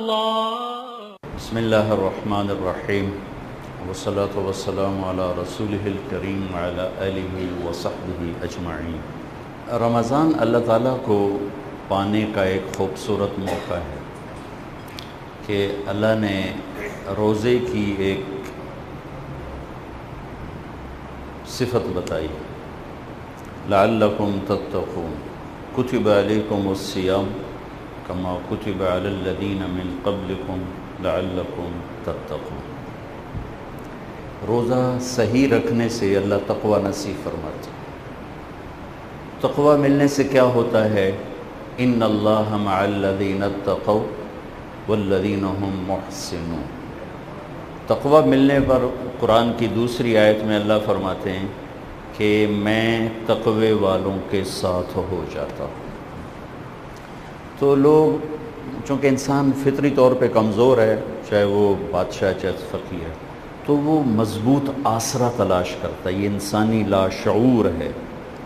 بسم اللہ الرحمن الرحیم والصلاة والسلام علی رسولہ الکریم وعلی آلہ وصحبہ اجمعین۔ رمضان اللہ تعالیٰ کو پانے کا ایک خوبصورت موقع ہے کہ اللہ نے روزے کی ایک صفت بتائی، لعلکم تتقون کتب علیکم الصیام کما کتب علی الذین من قبلکم لعلکم تتقون۔ روزہ صحیح رکھنے سے اللہ تقوی نصیب فرماتا ہے۔ تقوی ملنے سے کیا ہوتا ہے؟ ان اللہ مع الذین اتقوا والذین هم محسنون۔ تقوی ملنے پر قرآن کی دوسری آیت میں اللہ فرماتے ہیں کہ میں تقوی والوں کے ساتھ ہو جاتا ہوں۔ تو لوگ چونکہ انسان فطری طور پہ کمزور ہے، چاہے وہ بادشاہ چاہے فقیر ہے، تو وہ مضبوط آسرا تلاش کرتا ہے۔ یہ انسانی لاشعور ہے،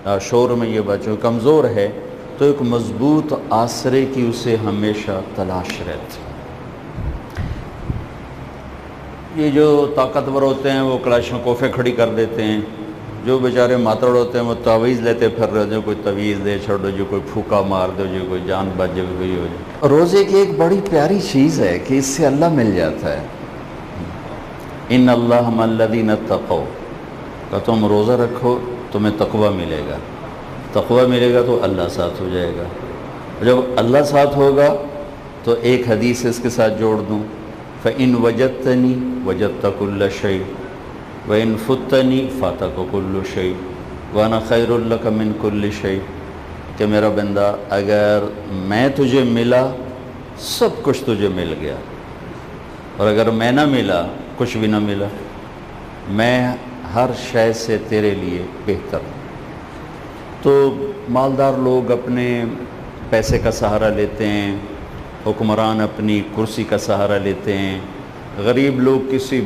لاشعور میں یہ بچوں کمزور ہے تو ایک مضبوط آسرے کی اسے ہمیشہ تلاش رہتی ہے۔ یہ جو طاقتور ہوتے ہیں وہ کلاشنکوفیں کھڑی کر دیتے ہیں، جو بیچارے ماتڑ ہوتے ہیں وہ تعویذ لیتے پھر رہے، جو کوئی تعویذ دے چھوڑو، جو کوئی پھوکا مار دو، جو کوئی جان بچ جائے، کوئی ہو جائے۔ روزے کی ایک بڑی پیاری چیز ہے کہ اس سے اللہ مل جاتا ہے۔ ان اللہ مع الذین اتقوا، کہ تم روزہ رکھو تمہیں تقوی ملے گا، تقوی ملے گا تو اللہ ساتھ ہو جائے گا۔ جب اللہ ساتھ ہوگا تو ایک حدیث اس کے ساتھ جوڑ دوں، فَإِن وَجَدْتَنِي وَجَدْتَ كُلَّ شَيْءٍ وَإِن فُتَّنِي فَاتَكَ كُلُّ شَيْءٍ وَأَنَا خَيْرٌ لَكَ مِن كُلِّ شَيْءٍ، کہ میرا بندہ اگر میں تجھے ملا سب کچھ تجھے مل گیا، اور اگر میں نہ ملا کچھ بھی نہ ملا، میں ہر شے سے تیرے لیے بہتر ہوں۔ تو مالدار لوگ اپنے پیسے کا سہارا لیتے ہیں، حکمران اپنی کرسی کا سہارا لیتے ہیں، غریب لوگ کسی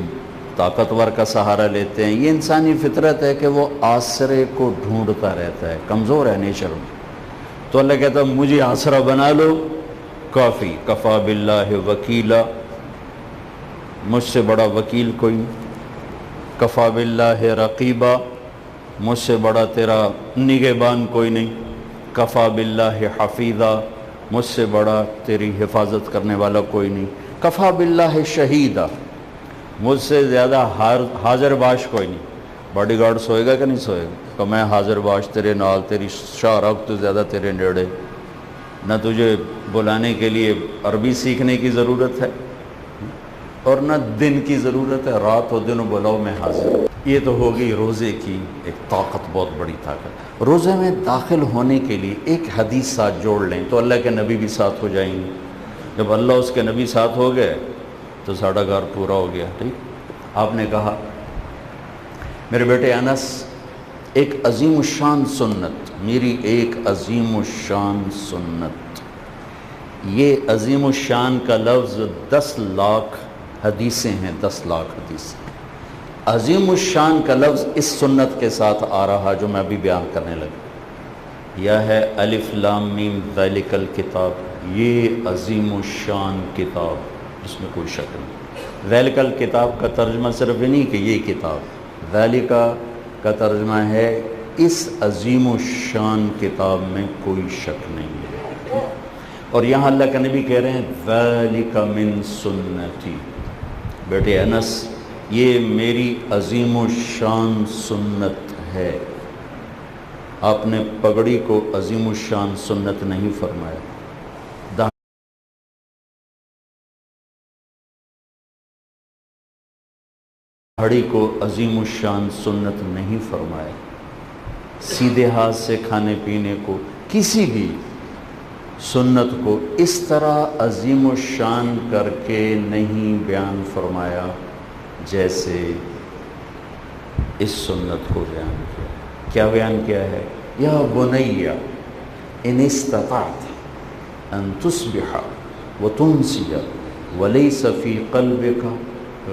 طاقتور کا سہارا لیتے ہیں۔ یہ انسانی فطرت ہے کہ وہ آسرے کو ڈھونڈتا رہتا ہے، کمزور ہے نیچر میں۔ تو اللہ کہتا ہے مجھے آسرا بنا لو، کافی، کفا باللہ وکیلا، مجھ سے بڑا وکیل کوئی نہیں، کفا باللہ رقیبا، مجھ سے بڑا تیرا نگہبان کوئی نہیں، کفا باللہ حفیظا، مجھ سے بڑا تیری حفاظت کرنے والا کوئی نہیں، کفا باللہ شہیدا، مجھ سے زیادہ حاضر باش کوئی نہیں۔ باڈی گارڈ سوئے گا کہ نہیں سوئے گا؟ کہ میں حاضر باش تیرے نال، تیری شارک تو زیادہ تیرے نیڑے، نہ تجھے بلانے کے لیے عربی سیکھنے کی ضرورت ہے اور نہ دن کی ضرورت ہے، رات و دن بلاؤ میں حاضر ہوں۔ یہ تو ہوگی روزے کی ایک طاقت، بہت بڑی طاقت۔ روزے میں داخل ہونے کے لیے ایک حدیث ساتھ جوڑ لیں تو اللہ کے نبی بھی ساتھ ہو جائیں گے۔ جب اللہ اس کے نبی ساتھ ہو گئے تو ساڑھا گھر پورا ہو گیا۔ ٹھیک، آپ نے کہا میرے بیٹے انس، ایک عظیم الشان سنت، میری ایک عظیم الشان سنت، یہ عظیم الشان کا لفظ 10 لاکھ حدیثیں ہیں، 10 لاکھ حدیثیں۔ عظیم الشان کا لفظ اس سنت کے ساتھ آ رہا جو میں ابھی بیان کرنے لگا، یہ ہے الف لام میم ذالک الکتاب، یہ عظیم الشان کتاب، اس میں کوئی شک نہیں۔ ذالک الکتاب کا ترجمہ صرف نہیں کہ یہ کتاب، ذالک کا ترجمہ ہے اس عظیم الشان کتاب میں کوئی شک نہیں ہے۔ اور یہاں اللہ کے نبی کہہ رہے ہیں ذالک من سنتی، بیٹے انس یہ میری عظیم الشان سنت ہے۔ آپ نے پگڑی کو عظیم الشان سنت نہیں فرمایا، داڑھی کو عظیم الشان سنت نہیں فرمایا، سیدھے ہاتھ سے کھانے پینے کو، کسی بھی سنت کو اس طرح عظیم الشان کر کے نہیں بیان فرمایا جیسے اس سنت کو بیان کیا۔ کیا بیان کیا ہے؟ یا بنی ان استطعت ان تصبح وتمسی ولیس فی قلبک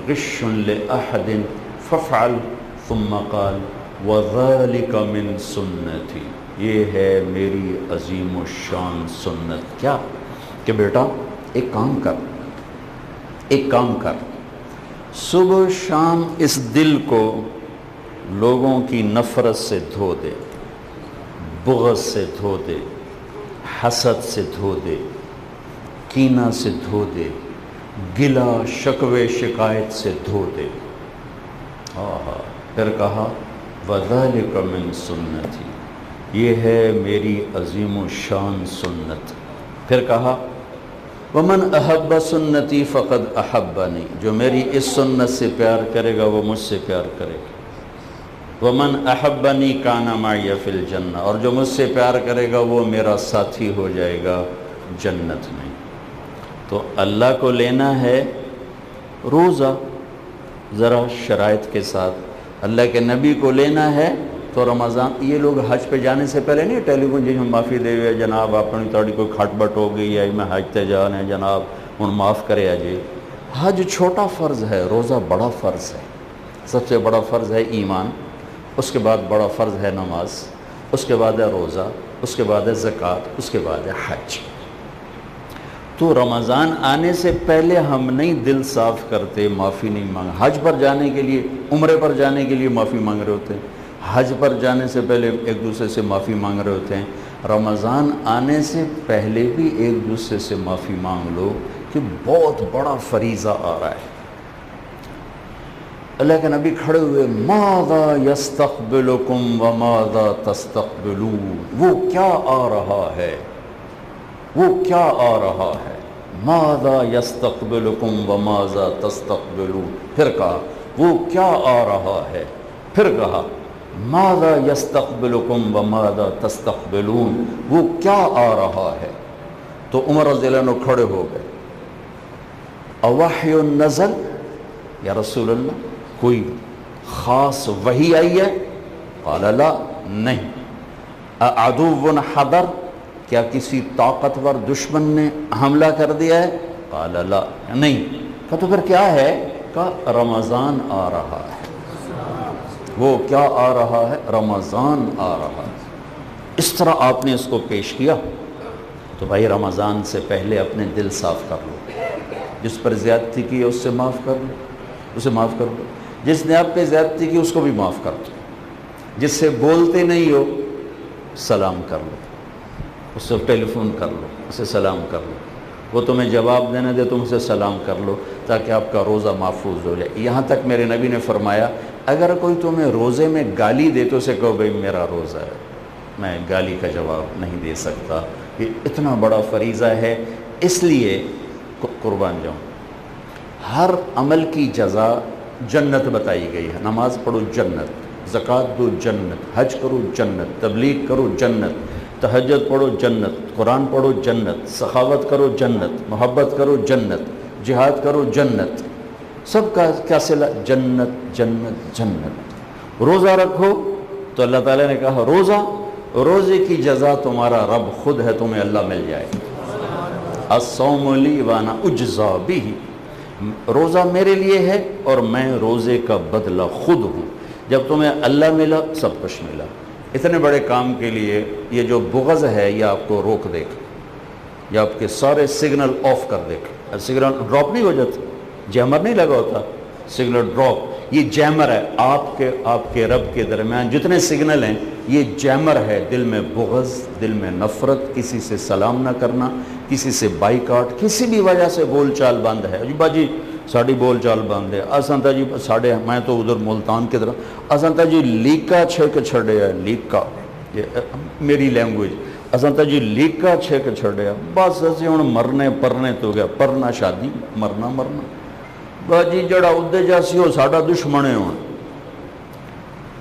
غش لأحد فافعل، ثم قال وذلک من سنتی، یہ ہے میری عظیم الشان سنت۔ کیا کہ بیٹا ایک کام کر، ایک کام کر، صبح شام اس دل کو لوگوں کی نفرت سے دھو دے، بغض سے دھو دے، حسد سے دھو دے، کینہ سے دھو دے، گلہ شکوے شکایت سے دھو دے۔ پھر کہا وَذَلِكَ مِن سُنَّتِي، یہ ہے میری عظیم و شان سنت۔ پھر کہا وَمَنْ أَحَبَّ سُنَّتِي فَقَدْ أَحَبَّنِي، جو میری اس سنت سے پیار کرے گا وہ مجھ سے پیار کرے گا۔ وَمَنْ أَحَبَّنِي كَانَ مَعِيَ فِي الْجَنَّةِ، اور جو مجھ سے پیار کرے گا وہ میرا ساتھی ہو جائے گا جنت میں۔ تو اللہ کو لینا ہے روزہ ذرا شرائط کے ساتھ، اللہ کے نبی کو لینا ہے تو رمضان۔ یہ لوگ حج پہ جانے سے پہلے نہیں ٹیلی فون جی ہم معافی دے ہوئے جناب اپنی تھوڑی کوئی کھٹ بٹ ہو گئی ہے میں حج تے جانا ہے جناب ہن معاف کرے جی۔ حج چھوٹا فرض ہے، روزہ بڑا فرض ہے۔ سب سے بڑا فرض ہے ایمان، اس کے بعد بڑا فرض ہے نماز، اس کے بعد ہے روزہ، اس کے بعد ہے زکوٰۃ، اس کے بعد ہے حج۔ تو رمضان آنے سے پہلے ہم نہیں دل صاف کرتے، معافی نہیں مانگ، حج پر جانے کے لیے، عمرے پر جانے کے لیے معافی مانگ رہے ہوتے ہیں، حج پر جانے سے پہلے ایک دوسرے سے معافی مانگ رہے ہوتے ہیں۔ رمضان آنے سے پہلے بھی ایک دوسرے سے معافی مانگ لو کہ بہت بڑا فریضہ آ رہا ہے۔ اللہ کے نبی کھڑے ہوئے ماذا یستقبلکم وماذا تستقبلون، وہ کیا آ رہا ہے، وہ کیا آ رہا ہے، ماذا یستقبلکم وماذا تستقبلون۔ پھر کہا وہ کیا آ رہا ہے، پھر کہا ماذا یستقبلکم وماذا تستقبلون، وہ کیا آ رہا ہے۔ تو عمر رضی اللہ عنہ کھڑے ہو گئے، اوحی نزل یا رسول اللہ، کوئی خاص وحی آئی ہے؟ قال لا، نہیں۔ اعدو حضر، کیا کسی طاقتور دشمن نے حملہ کر دیا ہے؟ قال لا، نہیں۔ تو پھر کیا ہے؟ کہا رمضان آ رہا ہے۔ وہ کیا آ رہا ہے؟ رمضان آ رہا ہے۔ اس طرح آپ نے اس کو پیش کیا تو بھائی رمضان سے پہلے اپنے دل صاف کر لو، جس پر زیادتی کی ہے اس سے معاف کر لو، اسے معاف کر دو، جس نے آپ پہ زیادتی کی اس کو بھی معاف کر دو، جس سے بولتے نہیں ہو سلام کر لو، اس سے ٹیلی فون کر لو، اسے سلام کر لو، وہ تمہیں جواب دینے دے تم اسے سلام کر لو تاکہ آپ کا روزہ محفوظ ہو جائے۔ یہاں تک میرے نبی نے فرمایا اگر کوئی تمہیں روزے میں گالی دے تو اسے کہو بھائی میرا روزہ ہے، میں گالی کا جواب نہیں دے سکتا، یہ اتنا بڑا فریضہ ہے، اس لیے قربان جاؤں۔ ہر عمل کی جزا جنت بتائی گئی ہے، نماز پڑھو جنت، زکوٰۃ دو جنت، حج کرو جنت، تبلیغ کرو جنت، تہجد پڑھو جنت، قرآن پڑھو جنت، سخاوت کرو جنت، محبت کرو جنت، جہاد کرو جنت، سب کا کیا صلہ؟ جنت جنت جنت۔ روزہ رکھو تو اللہ تعالیٰ نے کہا روزے کی جزا تمہارا رب خود ہے، تمہیں اللہ مل جائے۔ الصوم لی وانا اجزا بہ، روزہ میرے لیے ہے اور میں روزے کا بدلہ خود ہوں۔ جب تمہیں اللہ ملا سب کچھ ملا۔ اتنے بڑے کام کے لیے یہ جو بغض ہے یہ آپ کو روک دے گا، یہ آپ کے سارے سگنل آف کر دے گا۔ سگنل ڈراپ نہیں ہو جاتا، جیمر نہیں لگا ہوتا، سگنل ڈراپ، یہ جیمر ہے آپ کے رب کے درمیان جتنے سگنل ہیں یہ جیمر ہے۔ دل میں بغض، دل میں نفرت، کسی سے سلام نہ کرنا، کسی سے بائیکاٹ، کسی بھی وجہ سے بول چال بند ہے، جی باجی ساڑی بول چال بند ہے، اسانتا جی ساڑے میں تو ادھر ملتان کی طرف اسانتا جی لیکا چھک چھڑے ہے، لیکا یہ میری لینگویج، اسانتا جی لیکا چھک چھڑے ہے، بس اسی ہوں مرنے پرنے تو گیا، پرنا شادی مرنا باجی جڑا ادھے جاسی ہو ساڑا دشمنے ہوں۔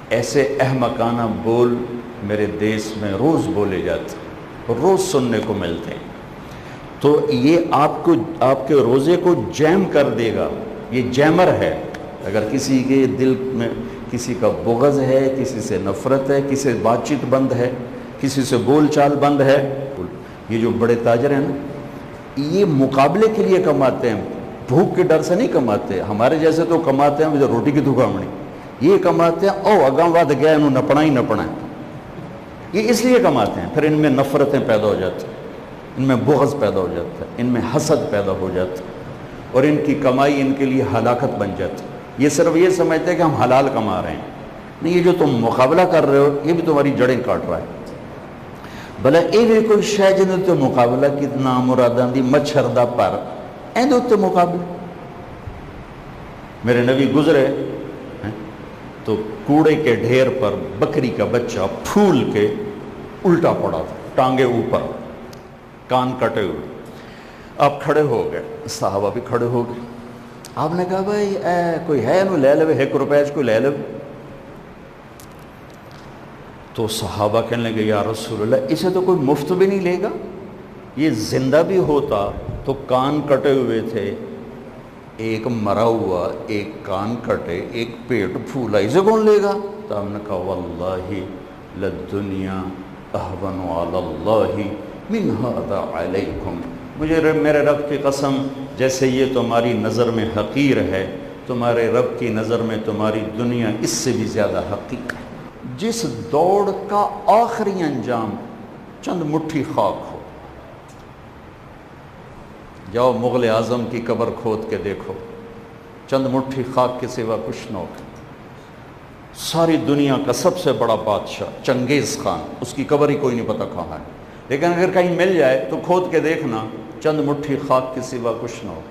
ایسے احمقانہ بول میرے دیس میں روز بولے جاتے، روز سننے کو ملتے ہیں۔ تو یہ آپ کے روزے کو جیم کر دے گا، یہ جیمر ہے۔ اگر کسی کے دل میں کسی کا بغض ہے، کسی سے نفرت ہے، کسی سے بات چیت بند ہے، کسی سے بول چال بند ہے، یہ جو بڑے تاجر ہیں نا یہ مقابلے کے لیے کماتے ہیں، بھوک کے ڈر سے نہیں کماتے۔ ہمارے جیسے تو کماتے ہیں روٹی کی دھکامڑی، یہ کماتے ہیں او اگاں ود گیا انہوں نپنا ہی نپنا ہے، یہ اس لیے کماتے ہیں۔ پھر ان میں نفرتیں پیدا ہو جاتی ہیں، ان میں بغض پیدا ہو جاتا ہے، ان میں حسد پیدا ہو جاتا ہے۔ اور ان کی کمائی ان کے لیے ہلاکت بن جاتی. یہ صرف یہ سمجھتے ہیں کہ ہم حلال کما رہے ہیں. نہیں، یہ جو تم مقابلہ کر رہے ہو یہ بھی تمہاری جڑیں کاٹ رہا ہے. بھلا یہ کوئی شے جن تے مقابلہ کتنا مراداں دی مچھر دا پر این تے مقابلہ. میرے نبی گزرے تو کوڑے کے ڈھیر پر بکری کا بچہ پھول کے الٹا پڑا تھا، ٹانگے اوپر، کان کٹے ہوئے. آپ کھڑے ہو گئے، صحابہ بھی کھڑے ہو گئے. آپ نے کہا بھائی کوئی ہے انہوں لے لو، 1 روپے کو لے لو. تو صحابہ کہنے لگے یا رسول اللہ اسے تو کوئی مفت بھی نہیں لے گا، یہ زندہ بھی ہوتا تو کان کٹے ہوئے تھے، ایک مرا ہوا، ایک کان کٹے، ایک پیٹ پھولا، اسے کون لے گا؟ تو ہم نے کہا واللہ للدنیا اہون علی اللہ من ھذا علیکم. مجھے میرے رب کی قسم، جیسے یہ تمہاری نظر میں حقیر ہے، تمہارے رب کی نظر میں تمہاری دنیا اس سے بھی زیادہ حقیر ہے. جس دوڑ کا آخری انجام چند مٹھی خاک ہو. جاؤ مغل اعظم کی قبر کھود کے دیکھو، چند مٹھی خاک کے سوا کچھ نہ ہو. ساری دنیا کا سب سے بڑا بادشاہ چنگیز خان، اس کی قبر ہی کوئی نہیں پتہ کہاں ہے، لیکن اگر کہیں مل جائے تو کھود کے دیکھنا چند مٹھی خاک کے سوا کچھ نہ ہو.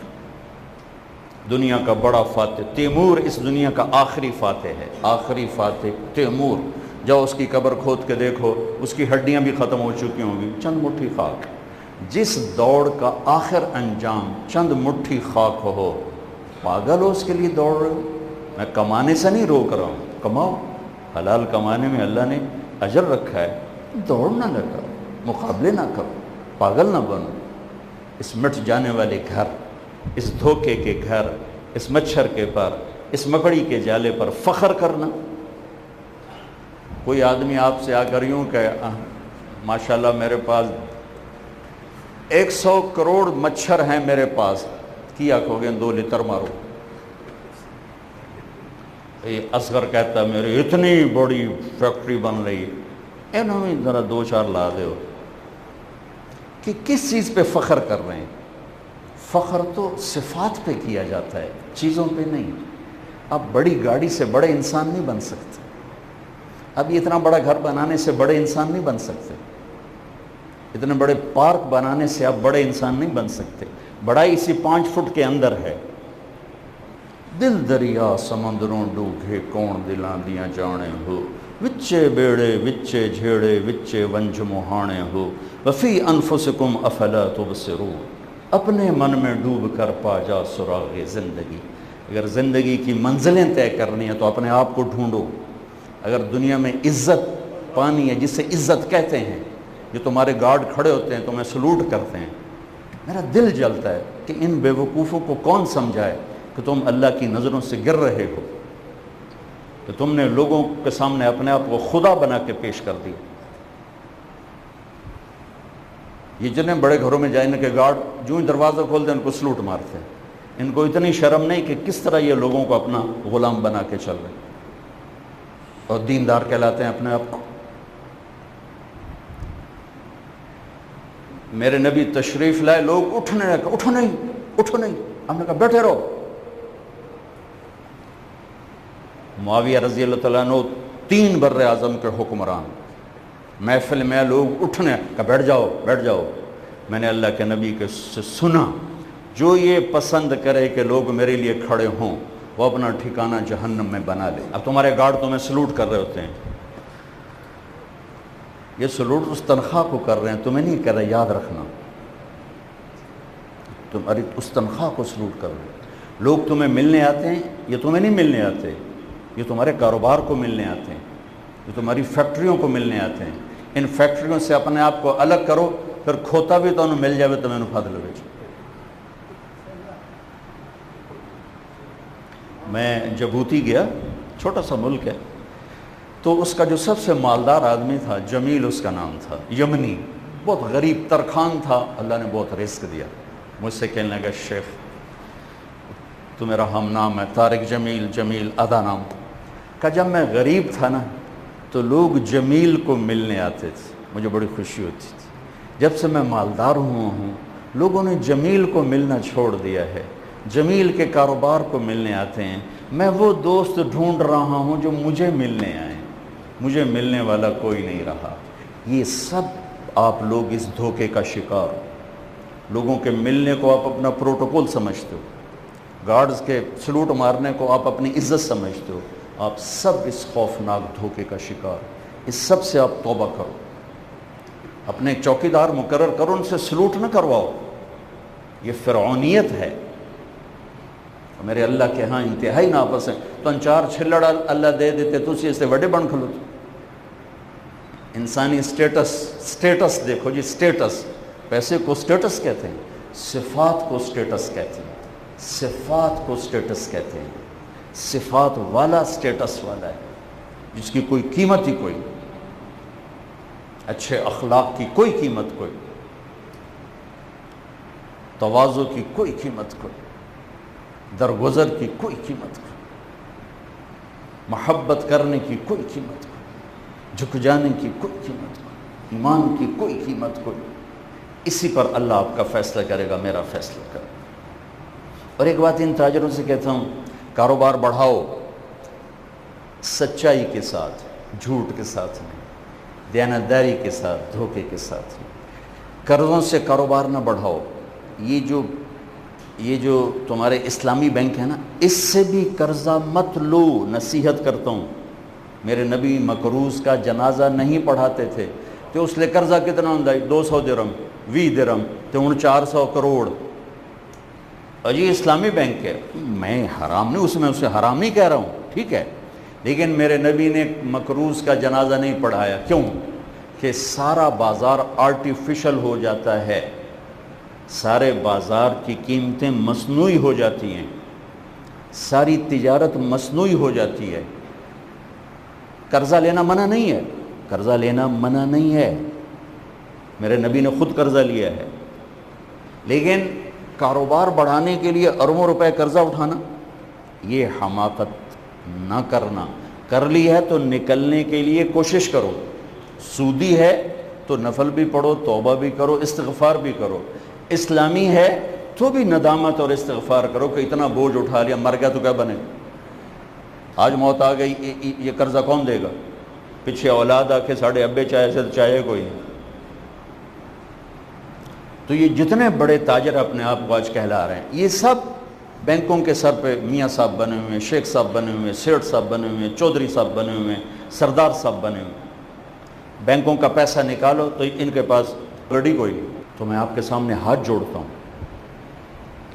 دنیا کا بڑا فاتح تیمور اس دنیا کا آخری فاتح ہے، آخری فاتح تیمور. جاؤ اس کی قبر کھود کے دیکھو، اس کی ہڈیاں بھی ختم ہو چکی ہوں گی، چند مٹھی خاک. جس دوڑ کا آخر انجام چند مٹھی خاک ہو، پاگل ہو اس کے لیے دوڑ رہے ہو؟ میں کمانے سے نہیں روک رہا ہوں، کماؤ، حلال کمانے میں اللہ نے اجر رکھا ہے. دوڑ نہ لگا، مقابلے نہ کرو، پاگل نہ بنو. اس مٹ جانے والے گھر، اس دھوکے کے گھر، اس مچھر کے پر، اس مکڑی کے جالے پر فخر کرنا. کوئی آدمی آپ سے آ کر یوں کہ ماشاءاللہ میرے پاس 100 کروڑ مچھر ہیں میرے پاس، کیا کہو گے 2 لیٹر مارو. اصغر کہتا ہے میری اتنی بڑی فیکٹری بن رہی ہے، انہوں نے ذرا 2-4 لا دے ہو. کہ کس چیز پہ فخر کر رہے ہیں؟ فخر تو صفات پہ کیا جاتا ہے، چیزوں پہ نہیں. اب بڑی گاڑی سے بڑے انسان نہیں بن سکتے، اب اتنا بڑا گھر بنانے سے بڑے انسان نہیں بن سکتے، اتنے بڑے پارک بنانے سے آپ بڑے انسان نہیں بن سکتے. بڑائی اسی 5 فٹ کے اندر ہے. دل دریا سمندروں ڈوگے کون دلاں دیاں جانے ہو، وچے بیڑے وچے جھیڑے وچے ونج مہانے ہو، وفی انفسکم افلا تبصرون. اپنے من میں ڈوب کر پا جا سراغ زندگی. اگر زندگی کی منزلیں طے کرنی ہیں تو اپنے آپ کو ڈھونڈو. اگر دنیا میں عزت پانی ہے، جسے عزت کہتے ہیں، جو تمہارے گارڈ کھڑے ہوتے ہیں تمہیں سلوٹ کرتے ہیں، میرا دل جلتا ہے کہ ان بے وقوفوں کو کون سمجھائے کہ تم اللہ کی نظروں سے گر رہے ہو، کہ تم نے لوگوں کے سامنے اپنے آپ کو خدا بنا کے پیش کر دی. یہ جتنے بڑے گھروں میں جائیں کہ گارڈ جو ہی دروازہ کھولتے ہیں ان کو سلوٹ مارتے ہیں. ان کو اتنی شرم نہیں کہ کس طرح یہ لوگوں کو اپنا غلام بنا کے چل رہے اور دیندار کہلاتے ہیں اپنے آپ کو. میرے نبی تشریف لائے، لوگ اٹھنے لگے، اٹھو نہیں اٹھو نہیں. ہم نے کہا بیٹھے رہو. معاویہ رضی اللہ تعالیٰ عنہ 3 بر اعظم کے حکمران، محفل میں لوگ اٹھنے کہا بیٹھ جاؤ بیٹھ جاؤ. میں نے اللہ کے نبی کے سے سنا، جو یہ پسند کرے کہ لوگ میرے لیے کھڑے ہوں وہ اپنا ٹھکانہ جہنم میں بنا لے. اب تمہارے گارڈ تمہیں سلوٹ کر رہے ہوتے ہیں، یہ سلوٹ اس تنخواہ کو کر رہے ہیں، تمہیں نہیں کر رہے. یاد رکھنا، تمہاری اس تنخواہ کو سلوٹ کر رہے ہیں. لوگ تمہیں ملنے آتے ہیں، یہ تمہیں نہیں ملنے آتے، یہ تمہارے کاروبار کو ملنے آتے ہیں، یہ تمہاری فیکٹریوں کو ملنے آتے ہیں. ان فیکٹریوں سے اپنے آپ کو الگ کرو، پھر کھوتا بھی تو انہوں مل جائے تو میں انہوں پھاد لو. میں جبوتی گیا، چھوٹا سا ملک ہے، تو اس کا جو سب سے مالدار آدمی تھا، جمیل اس کا نام تھا، یمنی، بہت غریب ترخان تھا. اللہ نے بہت رزق دیا. مجھ سے کہنے لگا شیخ تو میرا ہم نام ہے طارق جمیل، جمیل آدھا نام. کہ جب میں غریب تھا نا تو لوگ جمیل کو ملنے آتے تھے، مجھے بڑی خوشی ہوتی تھی. جب سے میں مالدار ہوا ہوں لوگوں نے جمیل کو ملنا چھوڑ دیا ہے. جمیل کے کاروبار کو ملنے آتے ہیں، میں وہ دوست ڈھونڈ رہا ہوں جو مجھے ملنے آئیں، مجھے ملنے والا کوئی نہیں رہا۔ یہ سب آپ لوگ اس دھوکے کا شکار ہو۔ لوگوں کے ملنے کو آپ اپنا پروٹوکول سمجھتے ہو، گارڈز کے سلوٹ مارنے کو آپ اپنی عزت سمجھتے ہو۔ آپ سب اس خوفناک دھوکے کا شکار ہو۔ اس سب سے آپ توبہ کرو، اپنے چوکیدار مقرر کرو، ان سے سلوٹ نہ کرواؤ، یہ فرعونیت ہے۔ میرے اللہ کے ہاں انتہائی ناپس ہے۔ تو چار چھلڑ اللہ دے دیتے تو اسی سے وڈے بن کھلو۔ انسانی سٹیٹس دیکھو جی، سٹیٹس، پیسے کو سٹیٹس کہتے ہیں، صفات کو سٹیٹس کہتے ہیں، صفات کو سٹیٹس کہتے ہیں۔ صفات والا سٹیٹس والا ہے جس کی کوئی قیمت ہی کوئی، اچھے اخلاق کی کوئی قیمت کوئی، تواضع کی کوئی قیمت کوئی، درگزر کی کوئی قیمت کوئی، محبت کرنے کی کوئی قیمت کوئی، جھک جانے کی کوئی قیمت کوئی، ایمان کی کوئی قیمت کوئی۔ اسی پر اللہ آپ کا فیصلہ کرے گا، میرا فیصلہ کرے گا۔ اور ایک بات ان تاجروں سے کہتا ہوں، کاروبار بڑھاؤ سچائی کے ساتھ، جھوٹ کے ساتھ نہیں، دیانتداری کے ساتھ، دھوکے کے ساتھ نہیں۔ قرضوں سے کاروبار نہ بڑھاؤ۔ یہ جو تمہارے اسلامی بینک ہے نا، اس سے بھی قرضہ مت لو، نصیحت کرتا ہوں۔ میرے نبی مقروض کا جنازہ نہیں پڑھاتے تھے تو اس لیے قرضہ کتنا ہوندا ہے؟ 200 درہم، 20 درہم، تو 400 کروڑ۔ اور یہ اسلامی بینک ہے، میں حرام نہیں، اس میں اسے حرام نہیں کہہ رہا ہوں، ٹھیک ہے، لیکن میرے نبی نے مقروض کا جنازہ نہیں پڑھایا۔ کیوں؟ کہ سارا بازار آرٹیفیشل ہو جاتا ہے، سارے بازار کی قیمتیں مصنوعی ہو جاتی ہیں، ساری تجارت مصنوعی ہو جاتی ہے۔ قرضہ لینا منع نہیں ہے، قرضہ لینا منع نہیں ہے، میرے نبی نے خود قرضہ لیا ہے، لیکن کاروبار بڑھانے کے لیے اربوں روپے قرضہ اٹھانا، یہ حماقت نہ کرنا۔ کر لی ہے تو نکلنے کے لیے کوشش کرو، سودی ہے تو نفل بھی پڑھو، توبہ بھی کرو، استغفار بھی کرو، اسلامی ہے تو بھی ندامت اور استغفار کرو کہ اتنا بوجھ اٹھا لیا، مر گیا تو کیا بنے، آج موت آ گئی، یہ قرضہ کون دے گا؟ پیچھے اولاد آ کے ساڑھے ابے چاہے سے چاہے کوئی نہیں۔ تو یہ جتنے بڑے تاجر اپنے آپ کو آج کہلا رہے ہیں، یہ سب بینکوں کے سر پہ میاں صاحب بنے ہوئے ہیں، شیخ صاحب بنے ہوئے ہیں، سیٹھ صاحب بنے ہوئے ہیں، چودھری صاحب بنے ہوئے ہیں، سردار صاحب بنے ہوئے ہیں۔ بینکوں کا پیسہ نکالو تو ان کے پاس گڑی کوئی نہیں۔ تو میں آپ کے سامنے ہاتھ جوڑتا ہوں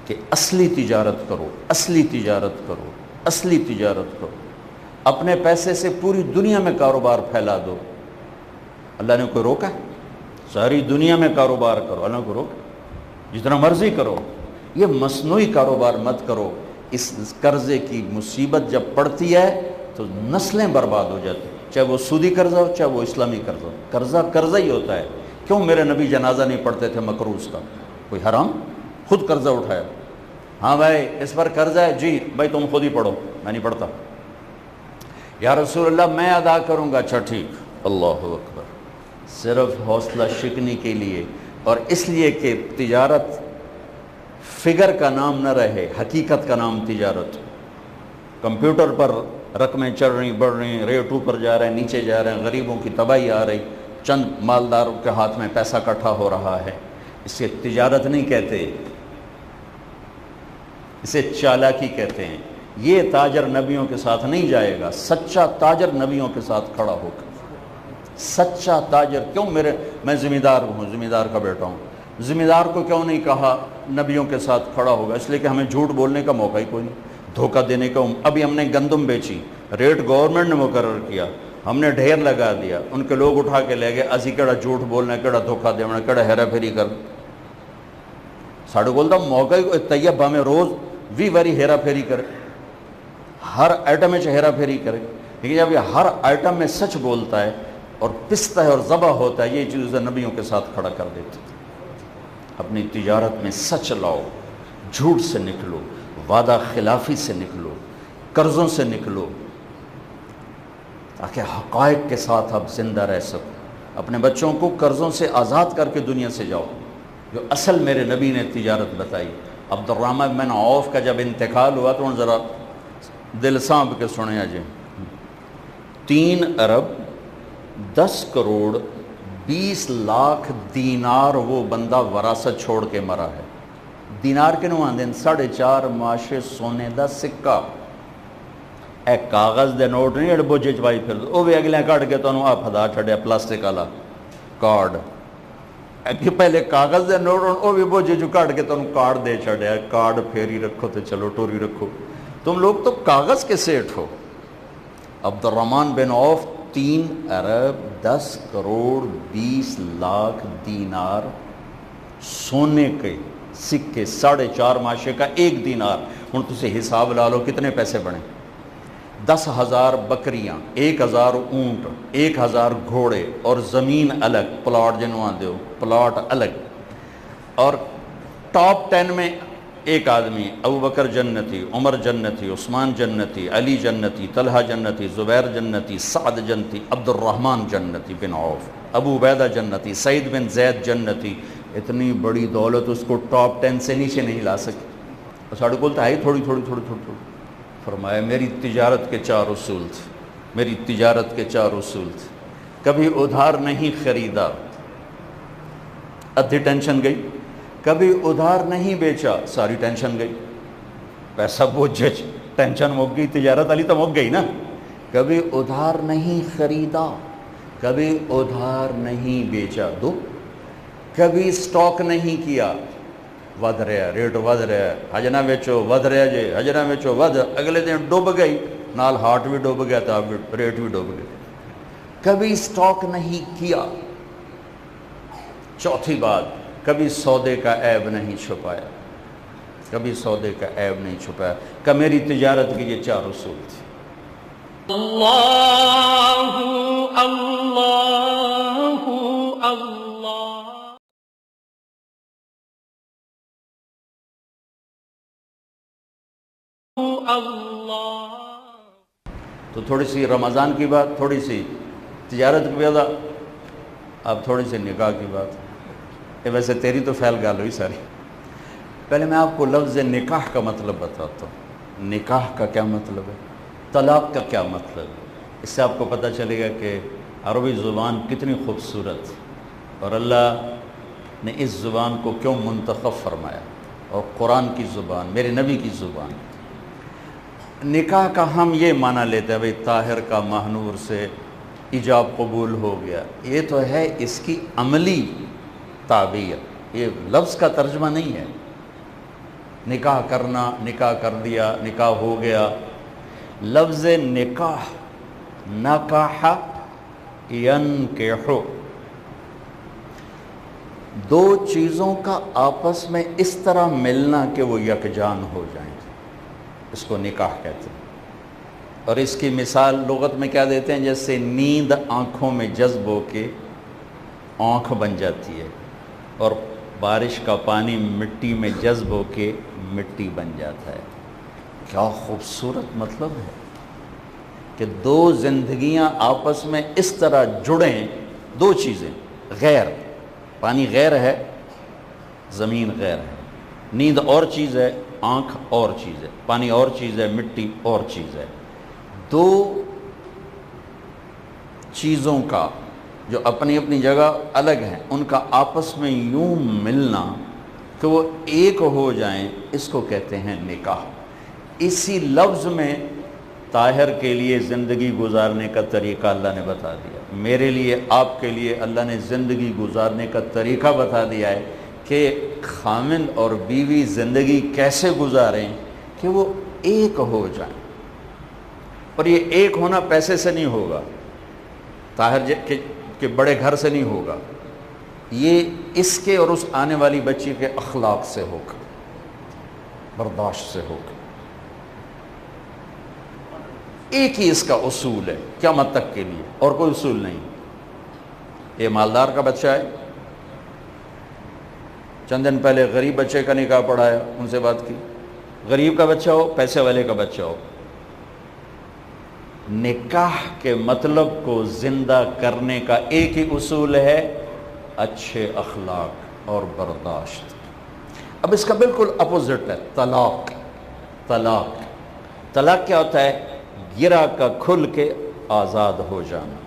کہ اصلی تجارت کرو، اصلی تجارت کرو، اصلی تجارت کرو، اپنے پیسے سے پوری دنیا میں کاروبار پھیلا دو۔ اللہ نے کوئی روکا ہے؟ ساری دنیا میں کاروبار کرو، اللہ کو روکا؟ جتنا مرضی کرو، یہ مصنوعی کاروبار مت کرو۔ اس قرضے کی مصیبت جب پڑتی ہے تو نسلیں برباد ہو جاتی ہیں، چاہے وہ سودی قرضہ ہو چاہے وہ اسلامی قرضہ ہو، قرضہ قرضہ ہی ہوتا ہے۔ کیوں میرے نبی جنازہ نہیں پڑھتے تھے مقروض کا؟ کوئی حرام؟ خود قرضہ اٹھایا، ہاں بھائی اس پر قرضہ ہے، جی بھائی تم خود ہی پڑھو، میں نہیں پڑھتا۔ یا رسول اللہ میں ادا کروں گا، اچھا ٹھیک، اللہ اکبر۔ صرف حوصلہ شکنی کے لیے اور اس لیے کہ تجارت فگر کا نام نہ رہے، حقیقت کا نام تجارت۔ کمپیوٹر پر رقمیں چڑھ رہی بڑھ رہی، ریٹ اوپر جا رہے ہیں نیچے جا رہے ہیں، غریبوں کی تباہی آ رہی، چند مالداروں کے ہاتھ میں پیسہ اکٹھا ہو رہا ہے، اسے تجارت نہیں کہتے، اسے چالاکی کہتے ہیں۔ یہ تاجر نبیوں کے ساتھ نہیں جائے گا، سچا تاجر نبیوں کے ساتھ کھڑا ہو کر، سچا تاجر۔ کیوں میں ذمہ دار ہوں، ذمہ دار کا بیٹا ہوں، ذمہ دار کو کیوں نہیں کہا نبیوں کے ساتھ کھڑا ہوگا؟ اس لیے کہ ہمیں جھوٹ بولنے کا موقع ہی کوئی نہیں، دھوکہ دینے کا۔ ابھی ہم نے گندم بیچی، ریٹ گورنمنٹ نے مقرر کیا، ہم نے ڈھیر لگا دیا، ان کے لوگ اٹھا کے لے گئے، اسی کہڑا جھوٹ بولنا، کہڑا دھوکہ دینا، کہڑا ہیرا پھیری کر۔ ساڑھے بولتا موقع ہی طیب ہمیں روز بھی واری ہیرا پھیری کرے، ہر آئٹم میں ہیرا پھیری کرے، لیکن جب یہ ہر آئٹم میں سچ بولتا ہے اور پستا ہے اور ذبح ہوتا ہے، یہ چیز نبیوں کے ساتھ کھڑا کر دیتی۔ اپنی تجارت میں سچ لاؤ، جھوٹ سے نکلو، وعدہ خلافی سے نکلو، قرضوں سے نکلو، تاکہ حقائق کے ساتھ آپ زندہ رہ سکو۔ اپنے بچوں کو قرضوں سے آزاد کر کے دنیا سے جاؤ، جو اصل میرے نبی نے تجارت بتائی۔ عبد الرحمن بن عوف کا جب انتقال ہوا تو ذرا دل سانپ کے سنیں جی، 3 ارب 10 کروڑ 20 لاکھ دینار وہ بندہ وراثت چھوڑ کے مرا ہے۔ دینار کے نو آندے 4.5 ماشے سونے دا سکہ، اے کاغذ دے نوٹ نہیں، اڑ بوجھے چوائی پھر وہ بھی اگلے کٹ کے تو آپ ہدا چھڑیا پلاسٹک والا کارڈ، کہ پہلے کاغذ دے نوٹ وہ بھی بوجھے جو کٹ کے تو کارڈ دے چھڑیا، کارڈ پھیری رکھو تو چلو ٹوری رکھو، تم لوگ تو کاغذ کے سیٹ ہو۔ عبد الرحمن بن عوف 3 ارب 10 کروڑ 20 لاکھ دینار سونے کے سکے، 4.5 ماشے کا 1 دینار، ہن تسی حساب لا لو کتنے پیسے بنے، 10,000 بکریاں، 1,000 اونٹ، 1,000 گھوڑے، اور زمین الگ، پلاٹ جنوں آندے ہو پلاٹ الگ، اور ٹاپ 10 میں ایک آدمی، ابو بکر جنتی، عمر جنتی، عثمان جنتی، علی جنتی، طلحہ جنتی، زبیر جنتی، سعد جنتی، عبد الرحمن جنتی بن عوف، ابو عبیدہ جنتی، سعید بن زید جنتی۔ اتنی بڑی دولت اس کو ٹاپ 10 سے نیچے نہیں لا سکے، ساڑھے کول تو آئی تھوڑی تھوڑی تھوڑی تھوڑی تھوڑی۔ فرمایا میری تجارت کے 4 اصول تھے، میری تجارت کے 4 اصول تھے، کبھی ادھار نہیں خریدا، ادھی ٹینشن گئی، کبھی ادھار نہیں بیچا، ساری ٹینشن گئی، پیسہ بوجھے ٹینشن مک گئی، تجارت والی تو مک گئی نا۔ کبھی ادھار نہیں خریدا، کبھی ادھار نہیں بیچا، 2۔ کبھی سٹاک نہیں کیا، ود رہا ریٹ ود رہا، ہجنا بیچو ود رہا جی، ہجنا بیچو ود، اگلے دن ڈوب گئی، نال ہارٹ بھی ڈوب گیا تھا، ریٹ بھی ڈوب گیا۔ کبھی سٹاک نہیں کیا۔ چوتھی بات، کبھی سودے کا عیب نہیں چھپایا، کبھی سودے کا عیب نہیں چھپایا، کہ میری تجارت کی یہ 4 اصول تھے۔ اللہ اللہ اللہ اللہ۔ تو تھوڑی سی رمضان کی بات، تھوڑی سی تجارت کی بات، اب تھوڑی سی نکاح کی بات۔ ویسے تیری تو فعل گال ہوئی ساری۔ پہلے میں آپ کو لفظ نکاح کا مطلب بتاتا ہوں، نکاح کا کیا مطلب ہے، طلاق کا کیا مطلب ہے۔ اس سے آپ کو پتہ چلے گا کہ عربی زبان کتنی خوبصورت ہے، اور اللہ نے اس زبان کو کیوں منتخب فرمایا، اور قرآن کی زبان، میرے نبی کی زبان۔ نکاح کا ہم یہ معنی لیتے ہیں بھئی طاہر کا مہنور سے ایجاب قبول ہو گیا، یہ تو ہے اس کی عملی تعبیر، یہ لفظ کا ترجمہ نہیں ہے۔ نکاح کرنا، نکاح کر دیا، نکاح ہو گیا۔ لفظ نکاح، نکاح ینکح، 2 چیزوں کا آپس میں اس طرح ملنا کہ وہ یکجان ہو جائیں، اس کو نکاح کہتے ہیں۔ اور اس کی مثال لغت میں کیا دیتے ہیں، جیسے نیند آنکھوں میں جذب ہو کے آنکھ بن جاتی ہے، اور بارش کا پانی مٹی میں جذب ہو کے مٹی بن جاتا ہے۔ کیا خوبصورت مطلب ہے کہ 2 زندگیاں آپس میں اس طرح جڑیں، 2 چیزیں، غیر، پانی غیر ہے، زمین غیر ہے، نیند اور چیز ہے، آنکھ اور چیز ہے، پانی اور چیز ہے، مٹی اور چیز ہے۔ 2 چیزوں کا جو اپنی اپنی جگہ الگ ہیں، ان کا آپس میں یوں ملنا کہ وہ ایک ہو جائیں، اس کو کہتے ہیں نکاح۔ اسی لفظ میں طاہر کے لیے زندگی گزارنے کا طریقہ اللہ نے بتا دیا، میرے لیے، آپ کے لیے اللہ نے زندگی گزارنے کا طریقہ بتا دیا ہے کہ خامن اور بیوی زندگی کیسے گزاریں کہ وہ ایک ہو جائیں۔ اور یہ ایک ہونا پیسے سے نہیں ہوگا، طاہر کے بڑے گھر سے نہیں ہوگا، یہ اس کے اور اس آنے والی بچی کے اخلاق سے ہوگا، برداشت سے ہوگا۔ ایک ہی اس کا اصول ہے قیامت تک کے لیے، اور کوئی اصول نہیں۔ یہ مالدار کا بچہ ہے، چند دن پہلے غریب بچے کا نکاح پڑھایا، ان سے بات کی، غریب کا بچہ ہو، پیسے والے کا بچہ ہو، نکاح کے مطلب کو زندہ کرنے کا ایک ہی اصول ہے، اچھے اخلاق اور برداشت۔ اب اس کا بالکل اپوزٹ ہے طلاق. طلاق طلاق کیا ہوتا ہے؟ گرا کا کھل کے آزاد ہو جانا.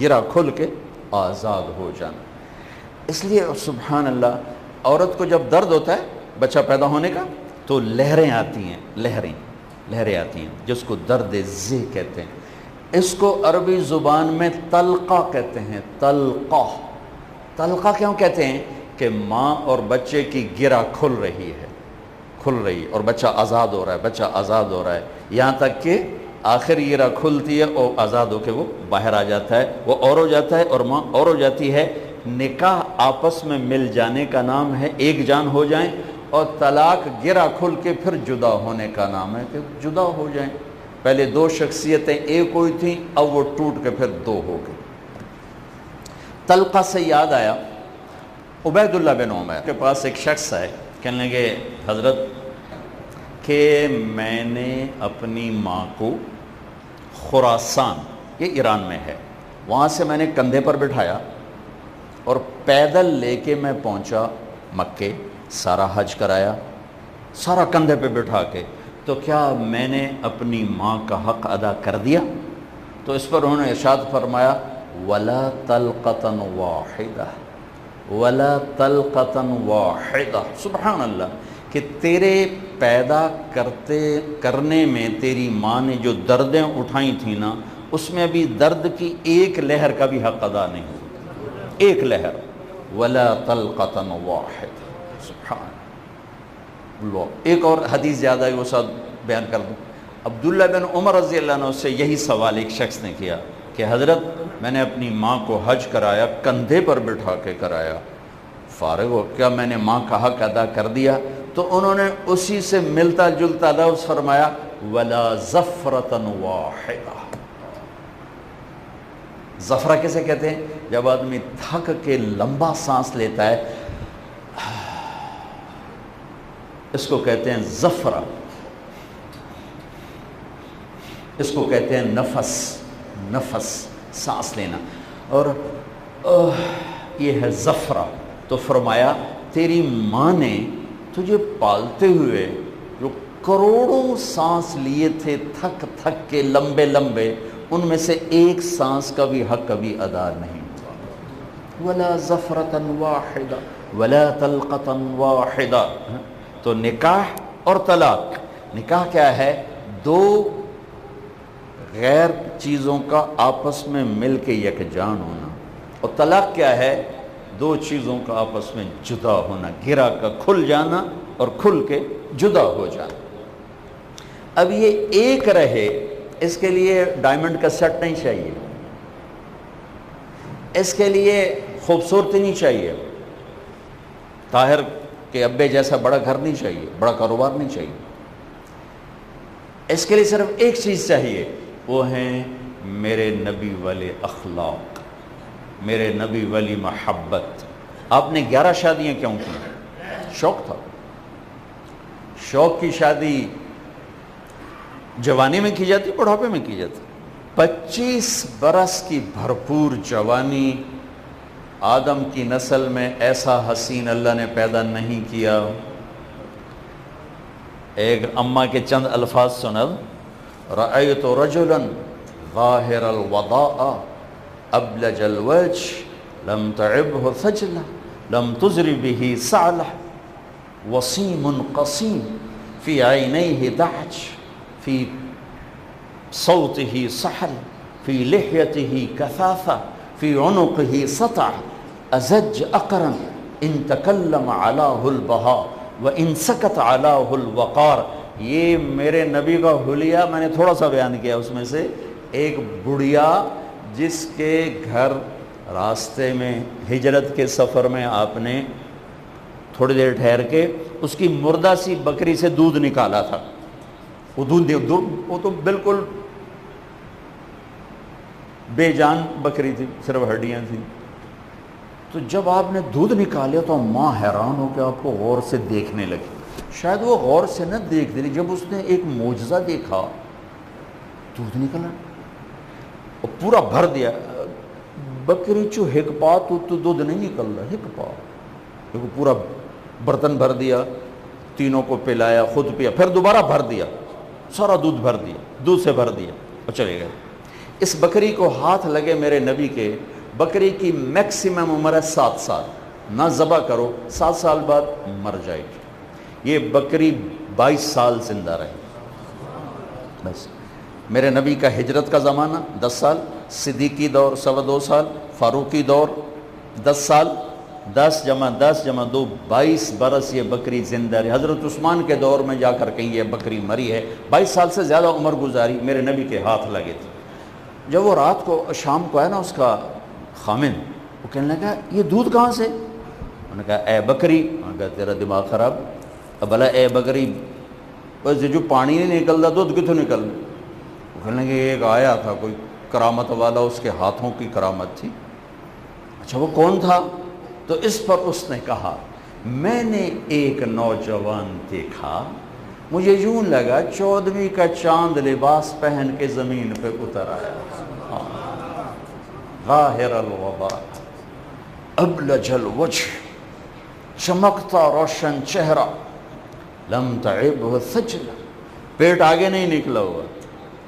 گرا کھل کے آزاد ہو جانا. اس لیے سبحان اللہ عورت کو جب درد ہوتا ہے بچہ پیدا ہونے کا تو لہریں آتی ہیں، لہریں آتی ہیں جس کو درد ذہ کہتے ہیں. اس کو عربی زبان میں طلقہ کہتے ہیں. طلقہ کیوں کہتے ہیں؟ کہ ماں اور بچے کی گرہ کھل رہی ہے اور بچہ آزاد ہو رہا ہے یہاں تک کہ آخر گرہ کھلتی ہے اور آزاد ہو کے وہ باہر آ جاتا ہے، وہ اور ہو جاتا ہے اور ماں اور ہو جاتی ہے. نکاح آپس میں مل جانے کا نام ہے، ایک جان ہو جائیں، اور طلاق گرہ کھل کے پھر جدا ہونے کا نام ہے کہ جدا ہو جائیں. پہلے دو شخصیتیں ایک ہوئی تھیں، اب وہ ٹوٹ کے پھر دو ہو گئی. طلقہ سے یاد آیا، عبید اللہ بن عمر کے پاس ایک شخص آئے، کہنے لگے حضرت کہ میں نے اپنی ماں کو خراسان، یہ ایران میں ہے، وہاں سے میں نے کندھے پر بٹھایا اور پیدل لے کے میں پہنچا مکے، سارا حج کرایا، سارا کندھے پہ بٹھا کے، تو کیا میں نے اپنی ماں کا حق ادا کر دیا؟ تو اس پر انہوں نے ارشاد فرمایا وَلَا طَلْقَةً وَاحِدَةً وَلَا طَلْقَةً وَاحِدَةً. سبحان اللہ، کہ تیرے پیدا کرنے میں تیری ماں نے جو دردیں اٹھائیں تھیں نا، اس میں ابھی درد کی ایک لہر کا بھی حق ادا نہیں ہوا، ایک لہر. وَلَا طَلْقَةً وَاحِدَةً. سبحان اللہ. ایک اور حدیث یاد آئی، وہ ساتھ بیان کر دوں. عبداللہ بن عمر رضی اللہ عنہ سے یہی سوال ایک شخص نے کیا کہ حضرت میں نے اپنی ماں کو حج کرایا، کندھے پر بٹھا کے کرایا، فارغ ہو، کیا میں نے ماں کا حق ادا کر دیا؟ تو انہوں نے اسی سے ملتا جلتا لفظ فرمایا وَلَا زَفْرَةً وَاحِدَةً. زفرہ کیسے کہتے ہیں؟ جب آدمی تھک کے لمبا سانس لیتا ہے، اس کو کہتے ہیں زفرہ، اس کو کہتے ہیں نفس سانس لینا، اور یہ ہے زفرہ. تو فرمایا تیری ماں نے تجھے پالتے ہوئے جو کروڑوں سانس لیے تھے تھک کے لمبے، ان میں سے ایک سانس کا بھی حق کبھی ادا نہیں ہوا. وَلَا زَفْرَةً وَاحِدَةً وَلَا طَلْقَةً وَاحِدَةً. تو نکاح اور طلاق، نکاح کیا ہے؟ دو غیر چیزوں کا آپس میں مل کے یکجان ہونا، اور طلاق کیا ہے؟ دو چیزوں کا آپس میں جدا ہونا، گرہ کا کھل جانا اور کھل کے جدا ہو جانا. اب یہ ایک رہے، اس کے لیے ڈائمنڈ کا سیٹ نہیں چاہیے، اس کے لیے خوبصورتی نہیں چاہیے، طاہر کے ابے جیسا بڑا گھر نہیں چاہیے، بڑا کاروبار نہیں چاہیے. اس کے لیے صرف ایک چیز چاہیے، وہ ہیں میرے نبی والے اخلاق، میرے نبی والی محبت. آپ نے 11 شادیاں کیوں کی؟ شوق تھا. شوق کی شادی جوانی میں کی جاتی، بڑھاپے میں کی جاتی. 25 برس کی بھرپور جوانی، آدم کی نسل میں ایسا حسین اللہ نے پیدا نہیں کیا. ایک اماں کے چند الفاظ سنل، رأیت رجلا ظاہر الوضاء ابلج الوجه لم تعبه ثجلة لم تزر به سعلة وسيم قصيم في عينيه دعج في صوته سحل في لحيته كثافة في عنقه سطع أزج أقرا إن تكلم علاه البهاء وإن سكت علاه الوقار. یہ میرے نبی کا حلیہ میں نے تھوڑا سا بیان کیا. اس میں سے ایک بڑھیا جس کے گھر راستے میں ہجرت کے سفر میں آپ نے تھوڑی دیر ٹھہر کے اس کی مردہ سی بکری سے دودھ نکالا تھا. وہ تو بالکل بے جان بکری تھی، صرف ہڈیاں تھیں. تو جب آپ نے دودھ نکالیا تو ماں حیران ہو کے آپ کو غور سے دیکھنے لگی. شاید وہ غور سے نہ دیکھ دی، جب اس نے ایک معجزہ دیکھا، دودھ نکلا اور پورا بھر دیا. بکری چو ہک پا تو دودھ نہیں نکل رہا، ہک پا پورا برتن بھر دیا، تینوں کو پلایا، خود پیا، پھر دوبارہ بھر دیا، سارا دودھ بھر دیا، دودھ سے بھر دیا اور چلے گئے۔ اس بکری کو ہاتھ لگے میرے نبی کے، بکری کی میکسیمم عمر ہے 7 سال، نہ ذبح کرو 7 سال بعد مر جائے گی۔ یہ بکری 22 سال زندہ رہی۔ بس میرے نبی کا ہجرت کا زمانہ 10 سال، صدیقی دور 2.25 سال، فاروقی دور 10 سال، 10 جمع 10 جمع 2 22 برس یہ بکری زندہ رہی۔ حضرت عثمان کے دور میں جا کر کہیں یہ بکری مری ہے، 22 سال سے زیادہ عمر گزاری، میرے نبی کے ہاتھ لگے تھے۔ جب وہ رات کو شام کو آیا نا اس کا خامن، وہ کہنے لگا یہ دودھ کہاں سے؟ انہوں نے کہا اے بکری، انہوں نے کہا تیرا دماغ خراب، اب بھلا اے بکری بس جو پانی نہیں نکلتا دودھ کتوں نکل؟ وہ کہنے لگے ایک آیا تھا کوئی کرامت والا، اس کے ہاتھوں کی کرامت تھی۔ اچھا وہ کون تھا؟ تو اس پر اس نے کہا میں نے ایک نوجوان دیکھا، مجھے یوں لگا 14ویں کا چاند لباس پہن کے زمین پہ اتر آیا، ظاہر الوبا ابلج الوجہ، چمکتا روشن چہرہ، لم تعبہ سجلہ، پیٹ آگے نہیں نکلا ہوا،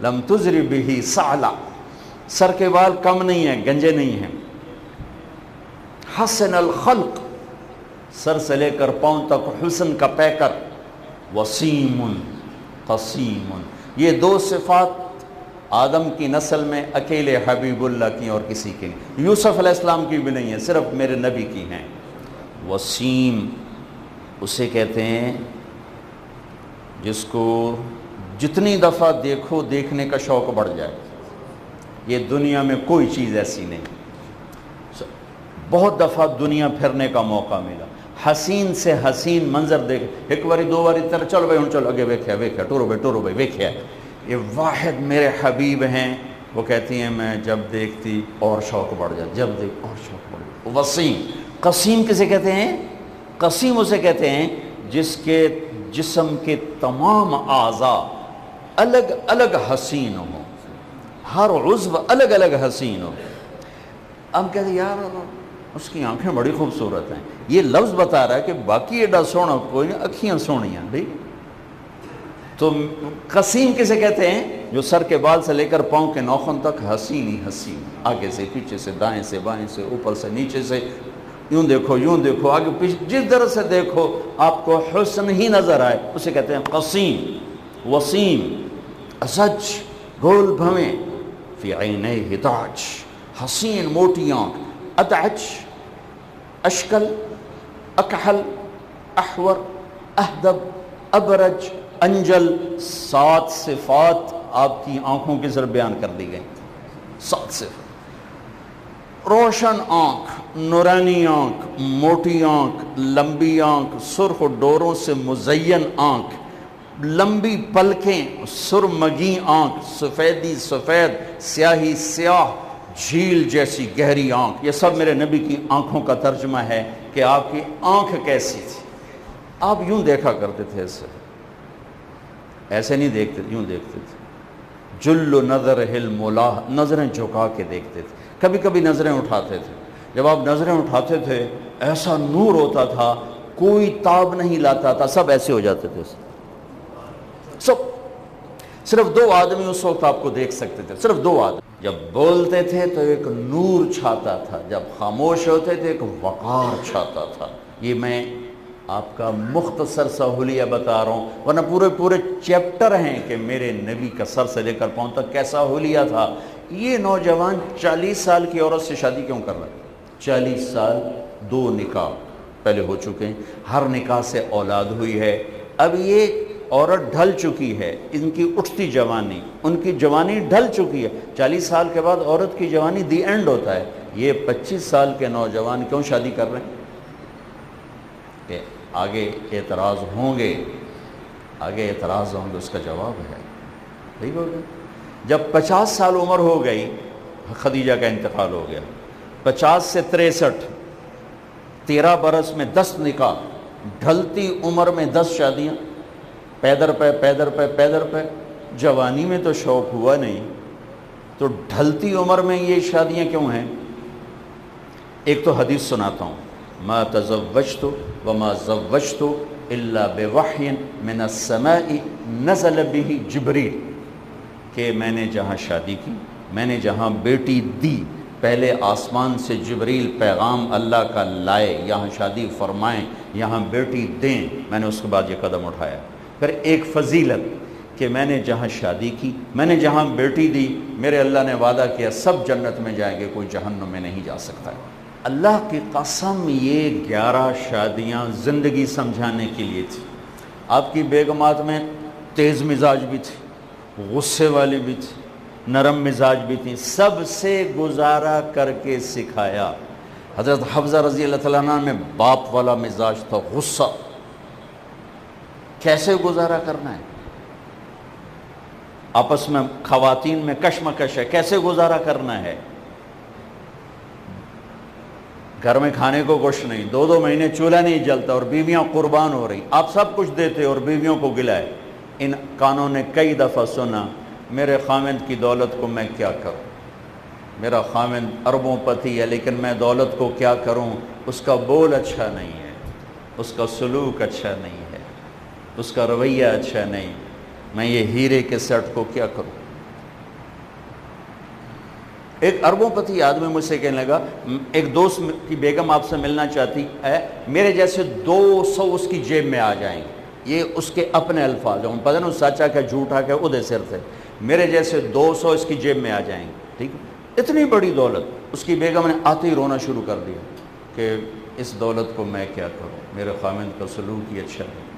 لم تزر بہ سعلہ، سر کے بال کم نہیں ہیں، گنجے نہیں ہیں، حسن الخلق، سر سے لے کر پاؤں تک حسن کا پیکر، وسیم قسیم، یہ 2 صفات آدم کی نسل میں اکیلے حبیب اللہ کی اور کسی کی نہیں، یوسف علیہ السلام کی بھی نہیں ہے، صرف میرے نبی کی ہیں۔ وسیم اسے کہتے ہیں جس کو جتنی دفعہ دیکھو دیکھنے کا شوق بڑھ جائے، یہ دنیا میں کوئی چیز ایسی نہیں، بہت دفعہ دنیا پھرنے کا موقع ملا، حسین سے حسین منظر دیکھ، ایک باری 2 باری تر چلو بھائی ہوں چلو اگے ویکھیا ٹورو بھائی ویکھیا، یہ واحد میرے حبیب ہیں۔ وہ کہتی ہیں میں جب دیکھتی اور شوق بڑھ جائے، جب دیکھ اور شوق بڑھ جائے۔ وسیم، قسیم کسے کہتے ہیں؟ قسیم اسے کہتے ہیں جس کے جسم کے تمام اعضاء الگ الگ حسین ہوں، ہر عضو الگ الگ حسین ہو۔ ہم کہتے ہیں یار اس کی آنکھیں بڑی خوبصورت ہیں، یہ لفظ بتا رہا ہے کہ باقی ایڈا سونا کوئی نہیں، اکھیاں سونیاں ٹھیک۔ تو قسیم کسے کہتے ہیں؟ جو سر کے بال سے لے کر پاؤں کے ناخن تک حسین ہی حسین، آگے سے پیچھے سے دائیں سے بائیں سے اوپر سے نیچے سے، یوں دیکھو آگے پیچھے، جس طرح سے دیکھو آپ کو حسن ہی نظر آئے، اسے کہتے ہیں قسیم۔ وسیم، ازج، گول بھویں، فی عینیہ تاج، حسین موٹی آنکھ، ادعج، اشکل، اکحل، احور، اہدب، ابرج، انجل، 7 صفات آپ کی آنکھوں کی ذرا بیان کر دی گئی، 7 صفات۔ روشن آنکھ، نورانی آنکھ، موٹی آنکھ، لمبی آنکھ، سرخ ڈوروں سے مزین آنکھ، لمبی پلکیں، سرمگی آنکھ، سفیدی سفید، سیاہی سیاہ، جھیل جیسی گہری آنکھ۔ یہ سب میرے نبی کی آنکھوں کا ترجمہ ہے کہ آپ کی آنکھ کیسی تھی۔ آپ یوں دیکھا کرتے تھے، ایسے نہیں دیکھتے، یوں دیکھتے تھے۔ جل نظر الملاح، نظریں جھکا کے دیکھتے تھے، کبھی کبھی نظریں اٹھاتے تھے۔ جب آپ نظریں اٹھاتے تھے ایسا نور ہوتا تھا، کوئی تاب نہیں لاتا تھا، سب ایسے ہو جاتے تھے، سب۔ صرف 2 آدمی اس وقت آپ کو دیکھ سکتے تھے، صرف 2 آدمی۔ جب بولتے تھے تو ایک نور چھاتا تھا، جب خاموش ہوتے تھے ایک وقار چھاتا تھا۔ یہ میں آپ کا مختصر سا حلیہ بتا رہا ہوں، ورنہ پورے چیپٹر ہیں کہ میرے نبی کا سر سے لے کر پاؤں تک کیسا حلیہ تھا۔ یہ نوجوان 40 سال کی عورت سے شادی کیوں کر رہا ہے؟ 40 سال، 2 نکاح پہلے ہو چکے ہیں، ہر نکاح سے اولاد ہوئی ہے، اب یہ عورت ڈھل چکی ہے، ان کی اٹھتی جوانی، ان کی جوانی ڈھل چکی ہے۔ 40 سال کے بعد عورت کی جوانی دی اینڈ ہوتا ہے۔ یہ 25 سال کے نوجوان کیوں شادی کر رہے ہیں؟ کہ آگے اعتراض ہوں گے، اس کا جواب ہے، ٹھیک ہو گیا۔ جب 50 سال عمر ہو گئی، خدیجہ کا انتقال ہو گیا، 50 سے 63، 13 برس میں 10 نکاح، ڈھلتی عمر میں 10 شادیاں، پیدر پہ، جوانی میں تو شوق ہوا نہیں، تو ڈھلتی عمر میں یہ شادیاں کیوں ہیں؟ ایک تو حدیث سناتا ہوں، ما تزوجت وما زوجت الا بوحی من السماء نزل به جبریل، کہ میں نے جہاں شادی کی، میں نے جہاں بیٹی دی، پہلے آسمان سے جبریل پیغام اللہ کا لائے، یہاں شادی فرمائیں، یہاں بیٹی دیں، میں نے اس کے بعد یہ قدم اٹھایا۔ پھر ایک فضیلت کہ میں نے جہاں شادی کی، میں نے جہاں بیٹی دی، میرے اللہ نے وعدہ کیا سب جنت میں جائیں گے، کوئی جہنم میں نہیں جا سکتا ہے۔ اللہ کی قسم یہ 11 شادیاں زندگی سمجھانے کے لیے تھی۔ آپ کی بیگمات میں تیز مزاج بھی تھی، غصے والی بھی تھی، نرم مزاج بھی تھی، سب سے گزارا کر کے سکھایا۔ حضرت حفصہ رضی اللہ تعالیٰ عنہ میں باپ والا مزاج تھا، غصہ، کیسے گزارا کرنا ہے، آپس میں خواتین میں کشمکش ہے، کیسے گزارا کرنا ہے، گھر میں کھانے کو کچھ نہیں، 2 مہینے چولہا نہیں جلتا اور بیویاں قربان ہو رہی، آپ سب کچھ دیتے اور بیویوں کو گلائے۔ ان کانوں نے کئی دفعہ سنا، میرے خامند کی دولت کو میں کیا کروں، میرا خامند اربوں پتی ہے لیکن میں دولت کو کیا کروں، اس کا بول اچھا نہیں ہے، اس کا سلوک اچھا نہیں ہے، اس کا رویہ اچھا نہیں، میں یہ ہیرے کے سیٹ کو کیا کروں۔ ایک اربوں پتی آدمی مجھ سے کہنے لگا، ایک دوست کی بیگم آپ سے ملنا چاہتی ہے، میرے جیسے 200 اس کی جیب میں آ جائیں گے، یہ اس کے اپنے الفاظ ہیں، پتہ نہیں سچا کہ جھوٹا کہ ادھے سر تھے، میرے جیسے 200 اس کی جیب میں آ جائیں گے، ٹھیک ہے، اتنی بڑی دولت۔ اس کی بیگم نے آتے ہی رونا شروع کر دیا کہ اس دولت کو میں کیا کروں، میرے خامند کا سلوک ہی اچھا ہے۔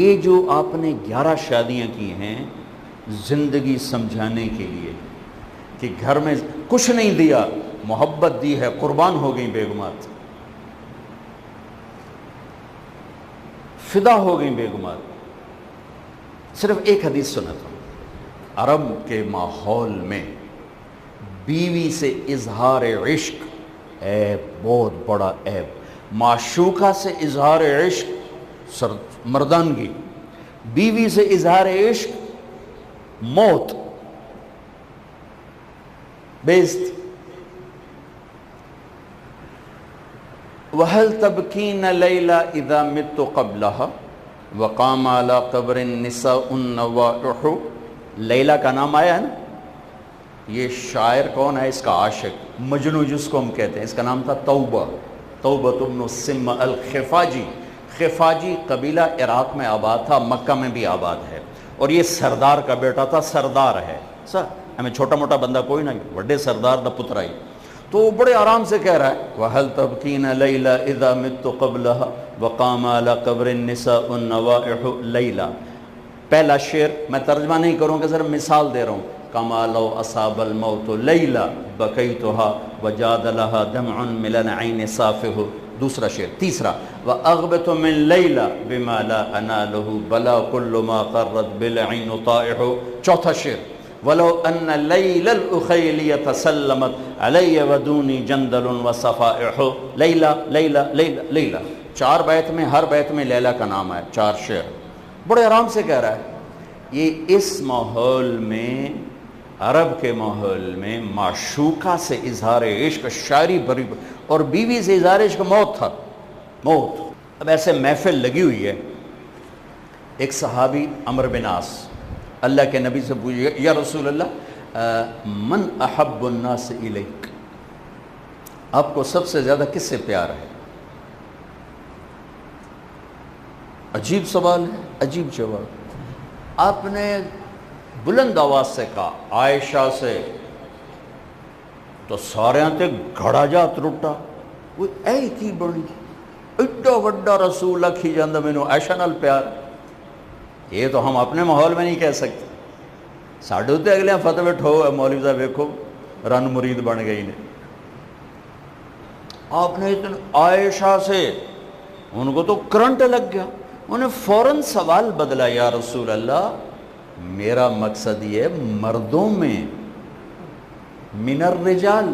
یہ جو آپ نے 11 شادیاں کی ہیں زندگی سمجھانے کے لیے کہ گھر میں کچھ نہیں دیا، محبت دی ہے، قربان ہو گئیں بیگمات، فدا ہو گئیں بیگمات۔ صرف ایک حدیث سناتا ہوں، عرب کے ماحول میں بیوی سے اظہار عشق عیب، بہت بڑا عیب، معشوقہ سے اظہار عشق مردانگی، بیوی سے اظہار عشق موت، بےعزتی۔ وَهَلْ تَبْكِينَ لَيْلَا إِذَا مِتُّ قَبْلَهَا وَقَامَ عَلَى قَبْرِ النِّسَاءُ النَّوَائِحُ۔ لیلہ کا نام آیا ہے نا، یہ شاعر کون ہے، اس کا عاشق مجنو جس کو ہم کہتے ہیں، اس کا نام تھا توبہ، توبہ بن السم الخفاجی۔ خفاجی قبیلہ عراق میں آباد تھا، مکہ میں بھی آباد ہے، اور یہ سردار کا بیٹا تھا، سردار ہے سر، ہمیں چھوٹا موٹا بندہ کوئی نہیں، بڑے سردار دا پتر آئی۔ تو وہ بڑے آرام سے کہہ رہا ہے وَهَلْ تَبْكِينَ لَيْلَا إِذَا مِتُّ قَبْلَهَا وَقَامَ عَلَى قَبْرِ النِّسَاءُ النَّوَائِحُ لَيْلَا۔ پہلا شعر میں ترجمہ نہیں کروں گا، صرف مثال دے رہا ہوں، كَمَا لَوْ أَصَابَ الْمَوْتُ لَيْلَا بَكَيْتُهَا وَجَادَ لَهَا دَمْعٌ مِّنَ الْعَيْنِ صَافِحُ۔ دوسرا شعر، تیسرا وَأَغْبِتُ مِنْ لَيْلَا بِمَا لَا أَنَالُهُ بَلَا كُلُّ مَا قَرَّتْ بِالْعِينُ طَائِحُ۔ چوتھا شعر وَلَوْ أَنَّ لَيْلَ الْأُخَيْلِيَ تَسَلَّمَتْ عَلَيَّ وَدُونِي جَنْدَلٌ وَصَفَائِحُ۔ لیلہ لیلہ لیلہ لیلہ، 4 بیت میں، ہر بیت میں لیلہ کا نام ہے، 4 شعر، بڑے آرام سے کہہ رہا ہے۔ یہ اس ماحول میں، عرب کے ماحول میں معشوقہ سے اظہار عشق شاعری بری، اور بیوی سے اظہار عشق موت تھا، موت۔ اب ایسے محفل لگی ہوئی ہے، ایک صحابی عمرو بن عاص اللہ کے نبی سے پوچھے یا رسول اللہ من احب الناس الیک، آپ کو سب سے زیادہ کس سے پیار ہے؟ عجیب سوال ہے، عجیب جواب۔ آپ نے بلند آواز سے کہا عائشہ سے، تو سارے تے گھڑا جا ترٹا، وہ اے کی بڑی ایڈا وڈا رسول کھی جاندہ مینوں عائشہ نال پیار۔ یہ تو ہم اپنے ماحول میں نہیں کہہ سکتے، ساڈے تے اگلے فتوی ٹھو ہے، مولوی صاحب ویکھو رن مرید بن گئی نے۔ آپ نے عائشہ سے، ان کو تو کرنٹ لگ گیا، انہیں فوراً سوال بدلا، یا رسول اللہ میرا مقصد یہ ہے مردوں میں، من الرجال،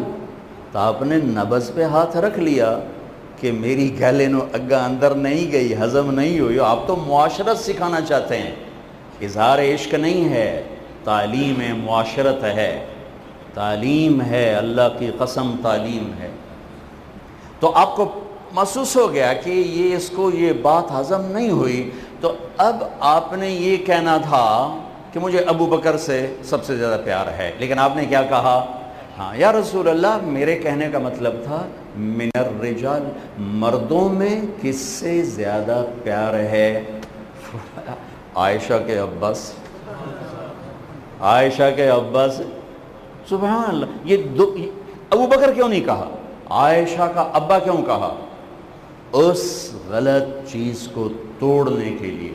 تو آپ نے نبض پہ ہاتھ رکھ لیا کہ میری گلے نو اگا اندر نہیں گئی، ہضم نہیں ہوئی۔ آپ تو معاشرت سکھانا چاہتے ہیں، اظہار عشق نہیں ہے، تعلیم ہے، معاشرت ہے، تعلیم ہے، اللہ کی قسم تعلیم ہے۔ تو آپ کو محسوس ہو گیا کہ یہ اس کو یہ بات ہضم نہیں ہوئی، تو اب آپ نے یہ کہنا تھا کہ مجھے ابو بکر سے سب سے زیادہ پیار ہے، لیکن آپ نے کیا کہا؟ ہاں یا رسول اللہ، میرے کہنے کا مطلب تھا من الرجال، مردوں میں کس سے زیادہ پیار ہے؟ عائشہ کے عباس، عائشہ کے عباس، سبحان اللہ، یہ دو ابو بکر کیوں نہیں کہا، عائشہ کا ابا کیوں کہا؟ اس غلط چیز کو توڑنے کے لیے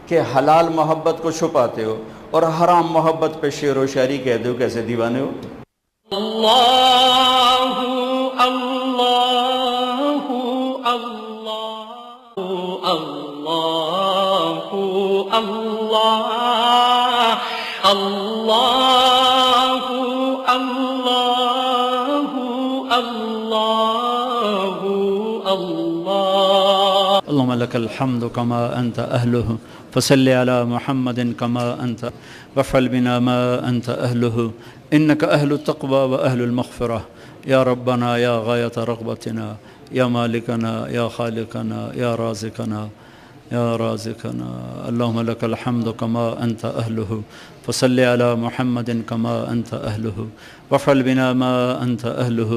کہ حلال محبت کو چھپاتے ہو اور حرام محبت پہ شعر و شاعری کہہ دو، کیسے دیوانے ہو؟ اللہ اللہ اللہ اللہ اللہ اللہ اللہ اللہ اللهم لك الحمد كما أنت أهله فصل على محمد كما أنت وافعل بنا ما أنت أهله إنك أهل التقوى وأهل المغفرة يا ربنا يا غاية رغبتنا يا مالكنا يا خالقنا يا رازقنا يا رازقنا اللهم لك الحمد كما أنت أهله فصل على محمد كما أنت أهله وافعل بنا ما أنت أهله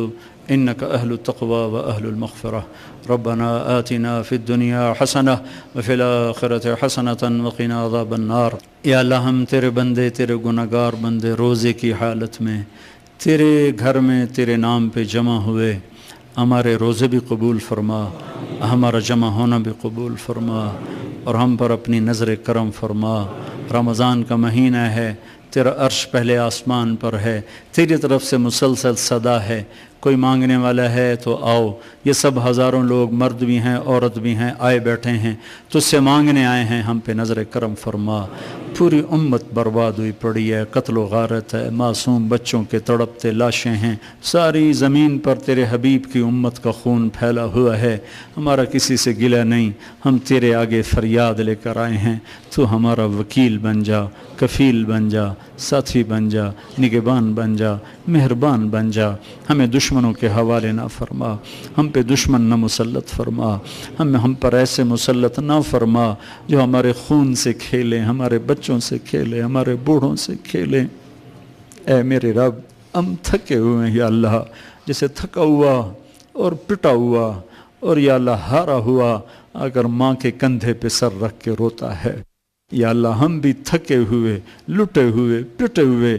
إنك أهل التقوى وأهل المغفرة ربنا آتنا في الدنيا حسنة وفي الآخرة حسنة وقنا عذاب النار۔ یا اللہ ہم تیرے بندے، تیرے گناہگار بندے روزے کی حالت میں تیرے گھر میں تیرے نام پہ جمع ہوئے، ہمارے روزے بھی قبول فرما، ہمارا جمع ہونا بھی قبول فرما، اور ہم پر اپنی نظر کرم فرما۔ رمضان کا مہینہ ہے، تیرا عرش پہلے آسمان پر ہے، تیری طرف سے مسلسل صدا ہے، کوئی مانگنے والا ہے تو آؤ۔ یہ سب ہزاروں لوگ، مرد بھی ہیں عورت بھی ہیں، آئے بیٹھے ہیں، تجھ سے مانگنے آئے ہیں، ہم پہ نظر کرم فرما۔ پوری امت برباد ہوئی پڑی ہے، قتل و غارت ہے، معصوم بچوں کے تڑپتے لاشیں ہیں، ساری زمین پر تیرے حبیب کی امت کا خون پھیلا ہوا ہے۔ ہمارا کسی سے گلہ نہیں، ہم تیرے آگے فریاد لے کر آئے ہیں، تو ہمارا وکیل بن جا، کفیل بن جا، ساتھی بن جا، نگہبان بن جا، مہربان بن جا۔ ہمیں دشمنوں کے حوالے نہ فرما، ہم پہ دشمن نہ مسلط فرما، ہم پر ایسے مسلط نہ فرما جو ہمارے خون سے کھیلیں، ہمارے بچوں سے کھیلیں، ہمارے بوڑھوں سے کھیلیں۔ اے میرے رب، ہم تھکے ہوئے ہیں یا اللہ، جیسے تھکا ہوا اور پٹا ہوا اور یا اللہ ہارا ہوا اگر ماں کے کندھے پہ سر رکھ کے روتا ہے، یا اللہ ہم بھی تھکے ہوئے، لٹے ہوئے، پٹے ہوئے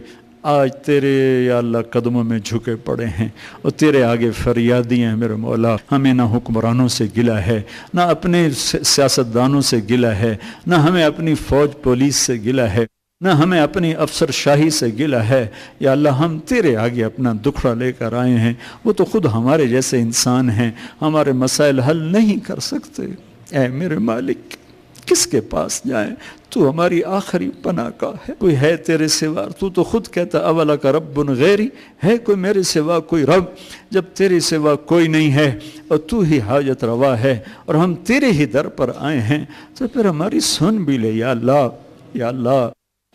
آج تیرے یا اللہ قدموں میں جھکے پڑے ہیں اور تیرے آگے فریادی ہیں۔ میرے مولا، ہمیں نہ حکمرانوں سے گلہ ہے، نہ اپنے سیاستدانوں سے گلہ ہے، نہ ہمیں اپنی فوج پولیس سے گلہ ہے، نہ ہمیں اپنی افسر شاہی سے گلہ ہے۔ یا اللہ ہم تیرے آگے اپنا دکھڑا لے کر آئے ہیں، وہ تو خود ہمارے جیسے انسان ہیں، ہمارے مسائل حل نہیں کر سکتے۔ اے میرے مالک، کس کے پاس جائیں؟ تو ہماری آخری پناہ گاہ ہے، کوئی ہے تیرے سوا؟ تو خود کہتا اولک رب غیری، ہے کوئی میرے سوا کوئی رب؟ جب تیرے سوا کوئی نہیں ہے اور تو ہی حاجت روا ہے اور ہم تیرے ہی در پر آئے ہیں، تو پھر ہماری سن بھی لے یا اللہ۔ یا اللہ،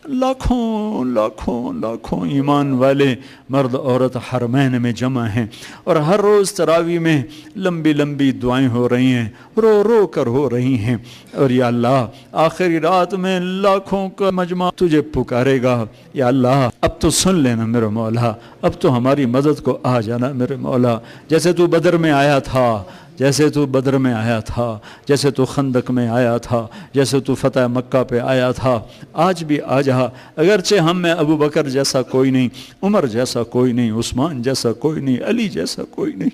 لاکھوں لاکھوں لاکھوں ایمان والے مرد عورت حرمین میں جمع ہیں اور ہر روز تراویح میں لمبی لمبی دعائیں ہو رہی ہیں، رو رو کر ہو رہی ہیں، اور یا اللہ آخری رات میں لاکھوں کا مجمع تجھے پکارے گا۔ یا اللہ اب تو سن لینا میرے مولا، اب تو ہماری مدد کو آ جانا میرے مولا، جیسے تو بدر میں آیا تھا، جیسے تو بدر میں آیا تھا، جیسے تو خندق میں آیا تھا، جیسے تو فتح مکہ پہ آیا تھا، آج بھی آ جا۔ اگرچہ ہم میں ابو بکر جیسا کوئی نہیں، عمر جیسا کوئی نہیں، عثمان جیسا کوئی نہیں، علی جیسا کوئی نہیں،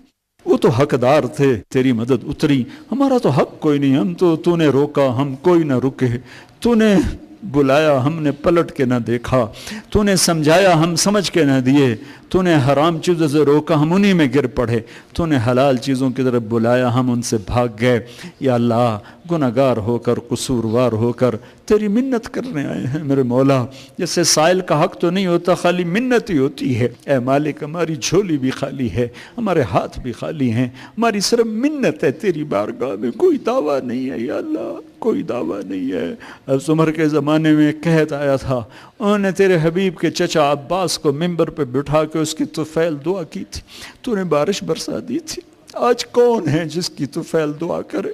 وہ تو حقدار تھے، تیری مدد اتری، ہمارا تو حق کوئی نہیں، ہم تو نے روکا ہم کوئی نہ رکے، تو نے بلایا ہم نے پلٹ کے نہ دیکھا، تو نے سمجھایا ہم سمجھ کے نہ دیے، تو نے حرام چیزوں سے روکا ہم انہی میں گر پڑے، تو نے حلال چیزوں کی طرف بلایا ہم ان سے بھاگ گئے۔ یا اللہ گناہگار ہو کر، قصوروار ہو کر تیری منت کرنے آئے ہیں میرے مولا، جیسے سائل کا حق تو نہیں ہوتا، خالی منت ہی ہوتی ہے۔ اے مالک، ہماری جھولی بھی خالی ہے، ہمارے ہاتھ بھی خالی ہیں، ہماری صرف منت ہے تیری بارگاہ میں، کوئی دعویٰ نہیں ہے یا اللہ، کوئی دعویٰ نہیں ہے۔ حضرت عمر کے زمانے میں قحط آیا تھا، انہوں نے تیرے حبیب کے چچا عباس کو ممبر پہ بٹھا کے اس کی طفیل دعا کی تھی، تو نے بارش برسا دی تھی، آج کون ہے جس کی طفیل دعا کرے؟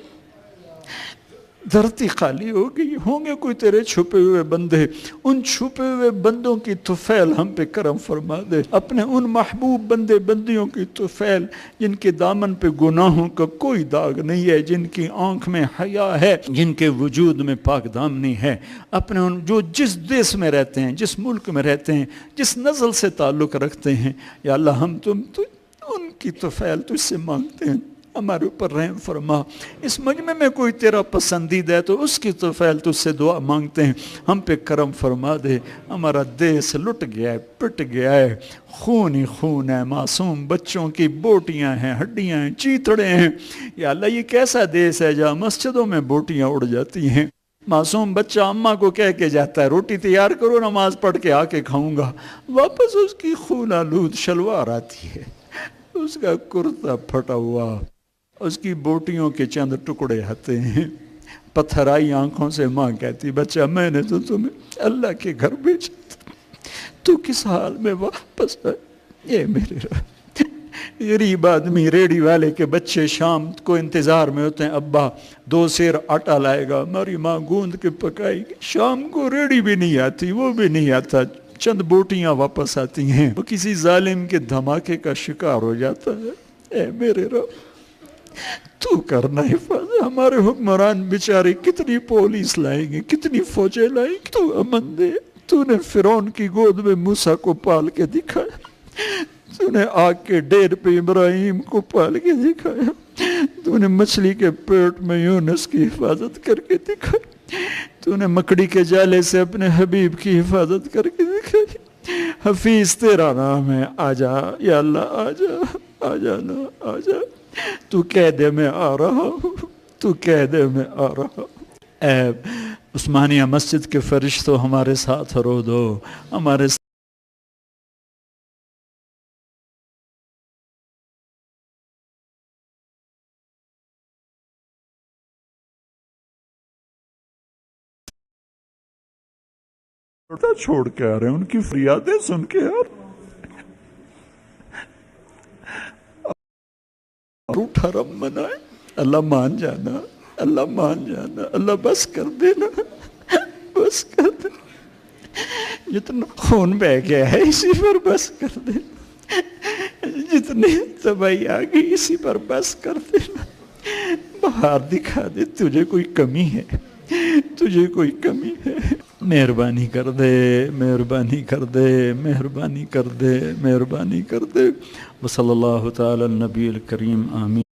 دھرتی خالی ہو گئی، ہوں گے کوئی تیرے چھپے ہوئے بندے، ان چھپے ہوئے بندوں کی طفیل ہم پہ کرم فرما دے، اپنے ان محبوب بندے بندیوں کی طفیل جن کے دامن پہ گناہوں کا کوئی داغ نہیں ہے، جن کی آنکھ میں حیا ہے، جن کے وجود میں پاک دامنی ہے، اپنے ان جو جس دیس میں رہتے ہیں، جس ملک میں رہتے ہیں، جس نسل سے تعلق رکھتے ہیں، یا اللہ ہم تم تو ان کی طفیل تجھ سے مانگتے ہیں، ہمارے اوپر رحم فرما۔ اس مجمع میں کوئی تیرا پسندیدہ ہے تو اس کی طفیل تجھ سے دعا مانگتے ہیں، ہم پہ کرم فرما دے۔ ہمارا دیس لٹ گیا ہے، پٹ گیا ہے، خون ہی خون ہے، معصوم بچوں کی بوٹیاں ہیں، ہڈیاں ہیں، چیتڑے ہیں۔ یا اللہ یہ کیسا دیس ہے جہاں مسجدوں میں بوٹیاں اڑ جاتی ہیں، معصوم بچہ اماں کو کہہ کے جاتا ہے روٹی تیار کرو نماز پڑھ کے آ کے کھاؤں گا، واپس اس کی خون آلود شلوار آتی ہے، اس کا کرتا پھٹا ہوا، اس کی بوٹیوں کے چند ٹکڑے آتے ہیں، پتھرائی آنکھوں سے ماں کہتی بچہ میں نے تو تمہیں اللہ کے گھر بھیجا تھا، تو کس حال میں واپس آئے؟ یہ میرے رب، غریب آدمی ریڑھی والے کے بچے شام کو انتظار میں ہوتے ہیں، ابا 2 سیر آٹا لائے گا، ہماری ماں گوندھ کے پکائے گی، شام کو ریڑھی بھی نہیں آتی، وہ بھی نہیں آتا، چند بوٹیاں واپس آتی ہیں، وہ کسی ظالم کے دھماکے کا شکار ہو جاتا ہے۔ اے میرے رب تو کرنا حفاظت، ہمارے حکمران بیچارے کتنی پولیس لائیں گے، کتنی فوجیں لائیں گے، تو امن دے۔ تو نے فرعون کی گود میں موسیٰ کو پال کے دکھایا، تو نے آگ کے ڈیر پہ ابراہیم کو پال کے دکھایا، تو نے مچھلی کے پیٹ میں یونس کی حفاظت کر کے دکھائی، تو نے مکڑی کے جالے سے اپنے حبیب کی حفاظت کر کے دکھائی۔ حفیظ تیرا نام ہے، آجا یا اللہ، آجا، آجا نا، آجا، تو کہہ دے میں آ رہا ہوں، تو کہہ دے میں آ رہا ہوں۔ اے عثمانیہ مسجد کے فرشتوں ہمارے ساتھ رو دو، ہمارے ساتھ چھوڑ کے آ رہے ہیں، ان کی فریادیں سن کے آ رہے ہیں، روٹھا رب منائے، اللہ مان جانا، اللہ مان جانا، اللہ بس کر دینا، بس کر دینا، جتنا خون بہ گیا ہے اسی پر بس کر دینا، جتنی تباہی آ گئی اسی پر بس کر دینا، باہر دکھا دے تجھے کوئی کمی ہے، تجھے کوئی کمی ہے، مہربانی کر دے، مہربانی کر دے، مہربانی کر دے، مہربانی کر دے۔ وصلی اللہ تعالی النبی الکریم، آمین۔